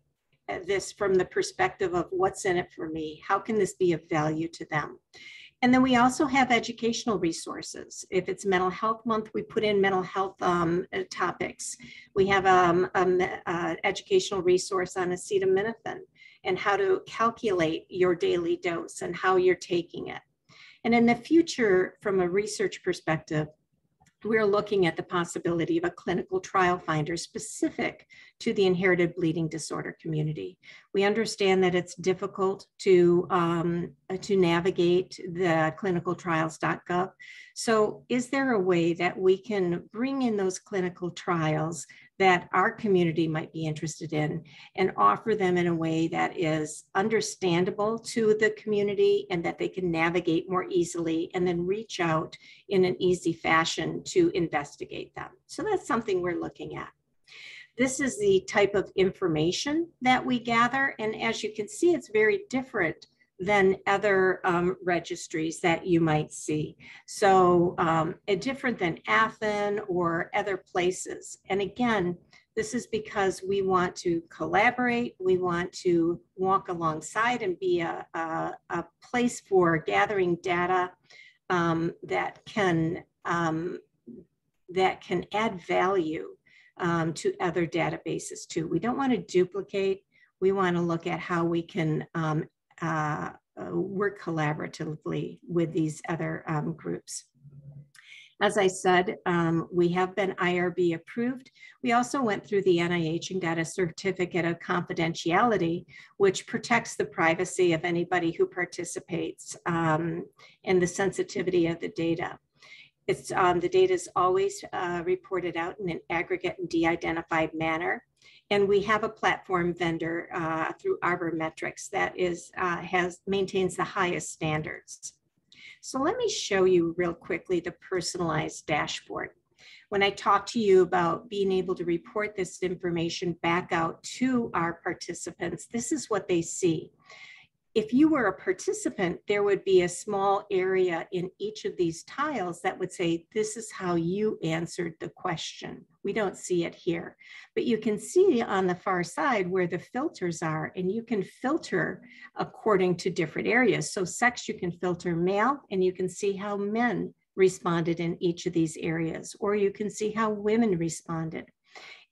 this from the perspective of what's in it for me? How can this be of value to them? And then we also have educational resources. If it's Mental Health Month, we put in mental health topics. We have an educational resource on acetaminophen and how to calculate your daily dose and how you're taking it. And in the future, from a research perspective, we're looking at the possibility of a clinical trial finder specific to the inherited bleeding disorder community. We understand that it's difficult to navigate the clinicaltrials.gov. So is there a way that we can bring in those clinical trials that our community might be interested in and offer them in a way that is understandable to the community and that they can navigate more easily, and then reach out in an easy fashion to investigate them? So that's something we're looking at. This is the type of information that we gather. And as you can see, it's very different than other registries that you might see. So different than Athens or other places. And again, this is because we want to collaborate. We want to walk alongside and be a place for gathering data that can add value to other databases too. We don't want to duplicate. We want to look at how we can work collaboratively with these other groups. As I said, we have been IRB approved. We also went through the NIH and got a certificate of confidentiality, which protects the privacy of anybody who participates and the sensitivity of the data. The data is always reported out in an aggregate and de-identified manner. And we have a platform vendor through Arbormetrics that maintains the highest standards. So let me show you real quickly the personalized dashboard. When I talk to you about being able to report this information back out to our participants, this is what they see. If you were a participant, there would be a small area in each of these tiles that would say, this is how you answered the question. We don't see it here, but you can see on the far side where the filters are, and you can filter according to different areas. So sex, you can filter male, and you can see how men responded in each of these areas, or you can see how women responded.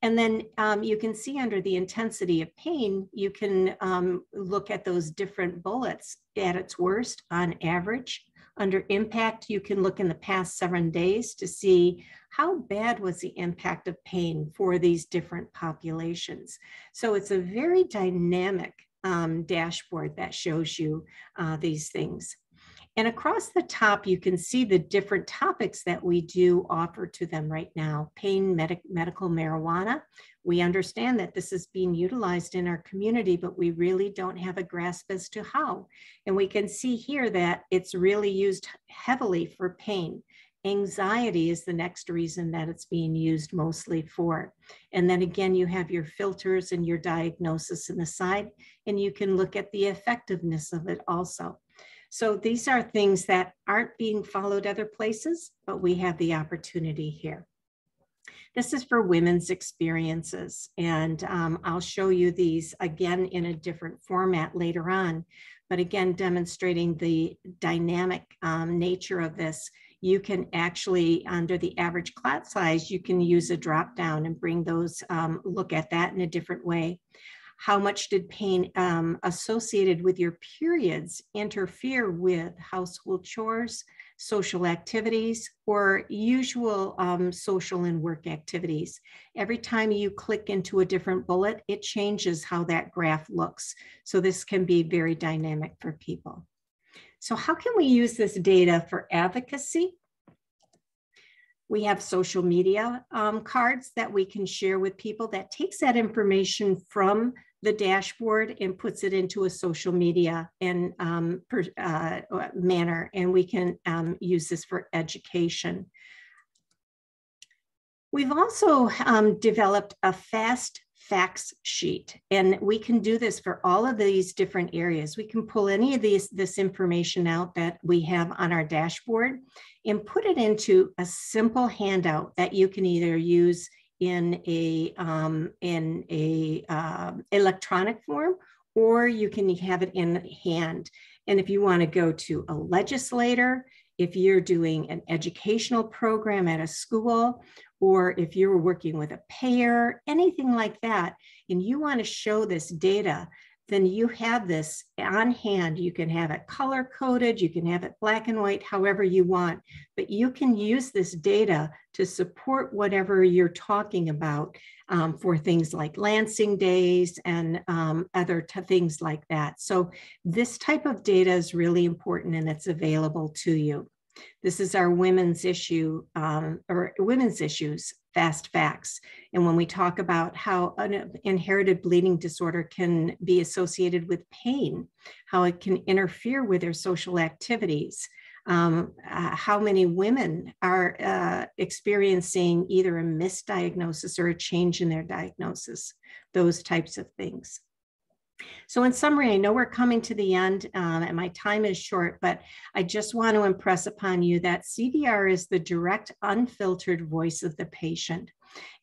And then you can see under the intensity of pain, you can look at those different bullets at its worst on average. Under impact, you can look in the past 7 days to see how bad was the impact of pain for these different populations. So it's a very dynamic dashboard that shows you these things. And across the top, you can see the different topics that we do offer to them right now. Pain, medical marijuana. We understand that this is being utilized in our community, but we really don't have a grasp as to how. And we can see here that it's really used heavily for pain. Anxiety is the next reason that it's being used mostly for. And then again, you have your filters and your diagnosis on the side, and you can look at the effectiveness of it also. So these are things that aren't being followed other places, but we have the opportunity here. This is for women's experiences, and I'll show you these again in a different format later on, but again, demonstrating the dynamic nature of this. You can actually, under the average clot size, you can use a drop down and bring those, look at that in a different way. How much did pain associated with your periods interfere with household chores, social activities, or usual social and work activities? Every time you click into a different bullet, it changes how that graph looks. So this can be very dynamic for people. So how can we use this data for advocacy? We have social media cards that we can share with people that takes that information from the dashboard and puts it into a social media and manner, and we can use this for education. We've also developed a fast facts sheet, and we can do this for all of these different areas. We can pull any of this information out that we have on our dashboard and put it into a simple handout that you can either use in a electronic form, or you can have it in hand. And if you want to go to a legislator, if you're doing an educational program at a school, or if you're working with a payer, anything like that, and you want to show this data, then you have this on hand. You can have it color coded, you can have it black and white, however you want, but you can use this data to support whatever you're talking about for things like Lansing days and other things like that. So this type of data is really important, and it's available to you. This is our women's issue or women's issues fast facts. And when we talk about how an inherited bleeding disorder can be associated with pain, how it can interfere with their social activities, how many women are experiencing either a misdiagnosis or a change in their diagnosis, those types of things. So in summary, I know we're coming to the end and my time is short, but I just want to impress upon you that CVR is the direct, unfiltered voice of the patient.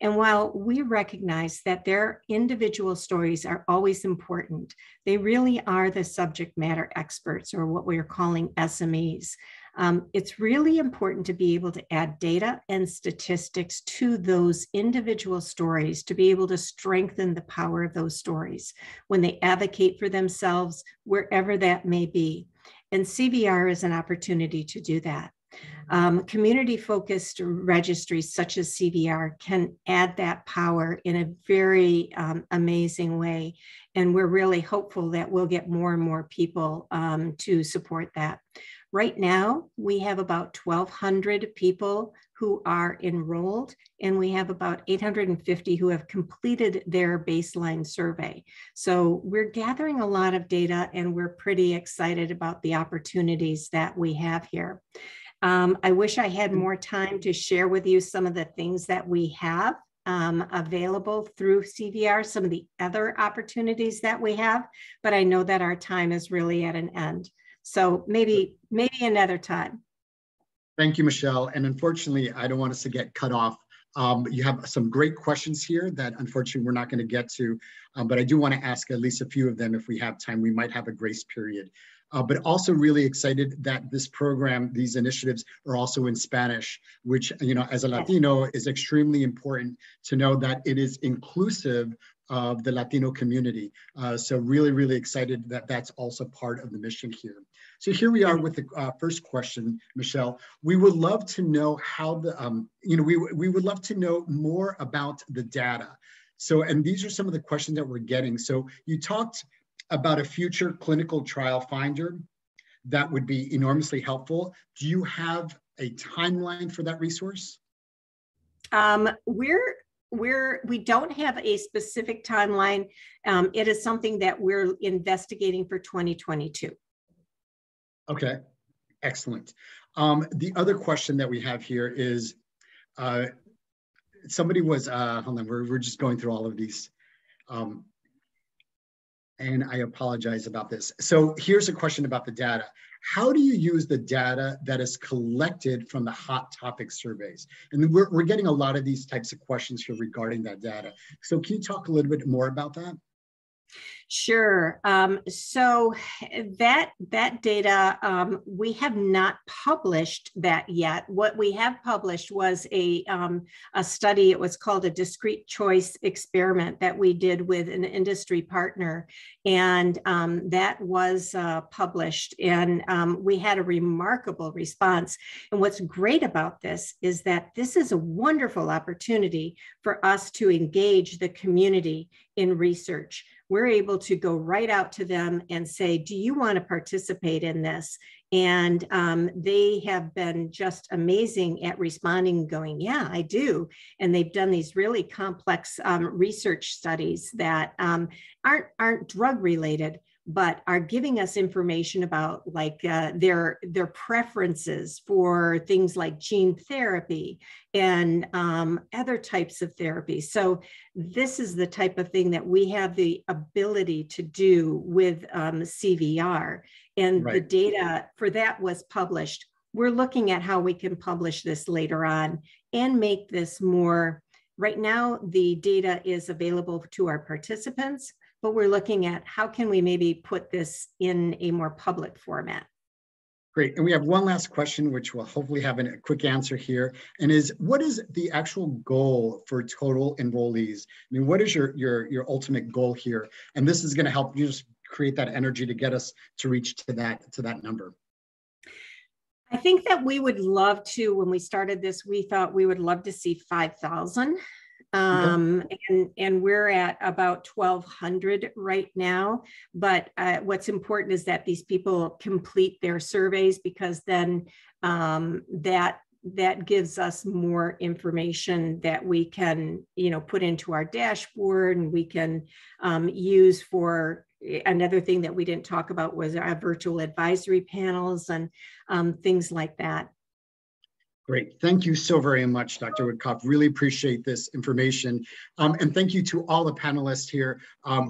And while we recognize that their individual stories are always important, they really are the subject matter experts, or what we're calling SMEs. It's really important to be able to add data and statistics to those individual stories to be able to strengthen the power of those stories when they advocate for themselves, wherever that may be. And CVR is an opportunity to do that. Community-focused registries such as CVR can add that power in a very amazing way. And we're really hopeful that we'll get more and more people to support that. Right now, we have about 1,200 people who are enrolled, and we have about 850 who have completed their baseline survey. So we're gathering a lot of data, and we're pretty excited about the opportunities that we have here. I wish I had more time to share with you some of the things that we have available through CVR, some of the other opportunities that we have, but I know that our time is really at an end. So maybe another time.
Thank you, Michelle. And unfortunately, I don't want us to get cut off. You have some great questions here that unfortunately we're not going to get to, but I do want to ask at least a few of them if we have time. We might have a grace period. but also really excited that this program, these initiatives are also in Spanish, which, you know, as a Latino is extremely important to know that it is inclusive of the Latino community. So really, really excited that that's also part of the mission here. So here we are with the first question, Michelle. We would love to know how the, we would love to know more about the data. So, and these are some of the questions that we're getting. So you talked about a future clinical trial finder that would be enormously helpful. Do you have a timeline for that resource?
We don't have a specific timeline. It is something that we're investigating for 2022.
Okay, excellent. The other question that we have here is, somebody was, hold on, we're just going through all of these. And I apologize about this. So here's a question about the data. How do you use the data that is collected from the hot topic surveys? And we're getting a lot of these types of questions here regarding that data. So can you talk a little bit more about that?
Sure. So that data, we have not published that yet. What we have published was a study. It was called a discrete choice experiment that we did with an industry partner, and that was published. And we had a remarkable response. And what's great about this is that this is a wonderful opportunity for us to engage the community in research. We're able to go right out to them and say, do you want to participate in this? And they have been just amazing at responding, going, yeah, I do. And they've done these really complex research studies that aren't drug related, but are giving us information about like their preferences for things like gene therapy and other types of therapy. So this is the type of thing that we have the ability to do with CVR, and the data for that was published. We're looking at how we can publish this later on and make this more. Right now, the data is available to our participants, but we're looking at how can we maybe put this in a more public format.
Great, and we have one last question, which we'll hopefully have a quick answer here, and is, what is the actual goal for total enrollees? I mean, what is your ultimate goal here? And this is gonna help you just create that energy to get us to reach to that number.
I think that we would love to, when we started this, we thought we would love to see 5,000. And we're at about 1,200 right now. But what's important is that these people complete their surveys, because then that gives us more information that we can, put into our dashboard, and we can use for. Another thing that we didn't talk about was our virtual advisory panels and things like that.
Great. Thank you so very much, Dr. Witkoff. Really appreciate this information. And thank you to all the panelists here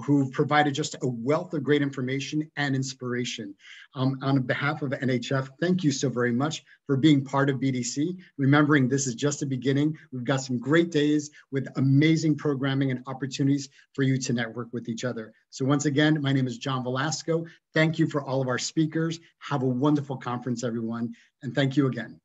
who provided just a wealth of great information and inspiration. On behalf of NHF, thank you so very much for being part of BDC. Remembering this is just the beginning. We've got some great days with amazing programming and opportunities for you to network with each other. So once again, my name is John Velasco. Thank you for all of our speakers. Have a wonderful conference, everyone. And thank you again.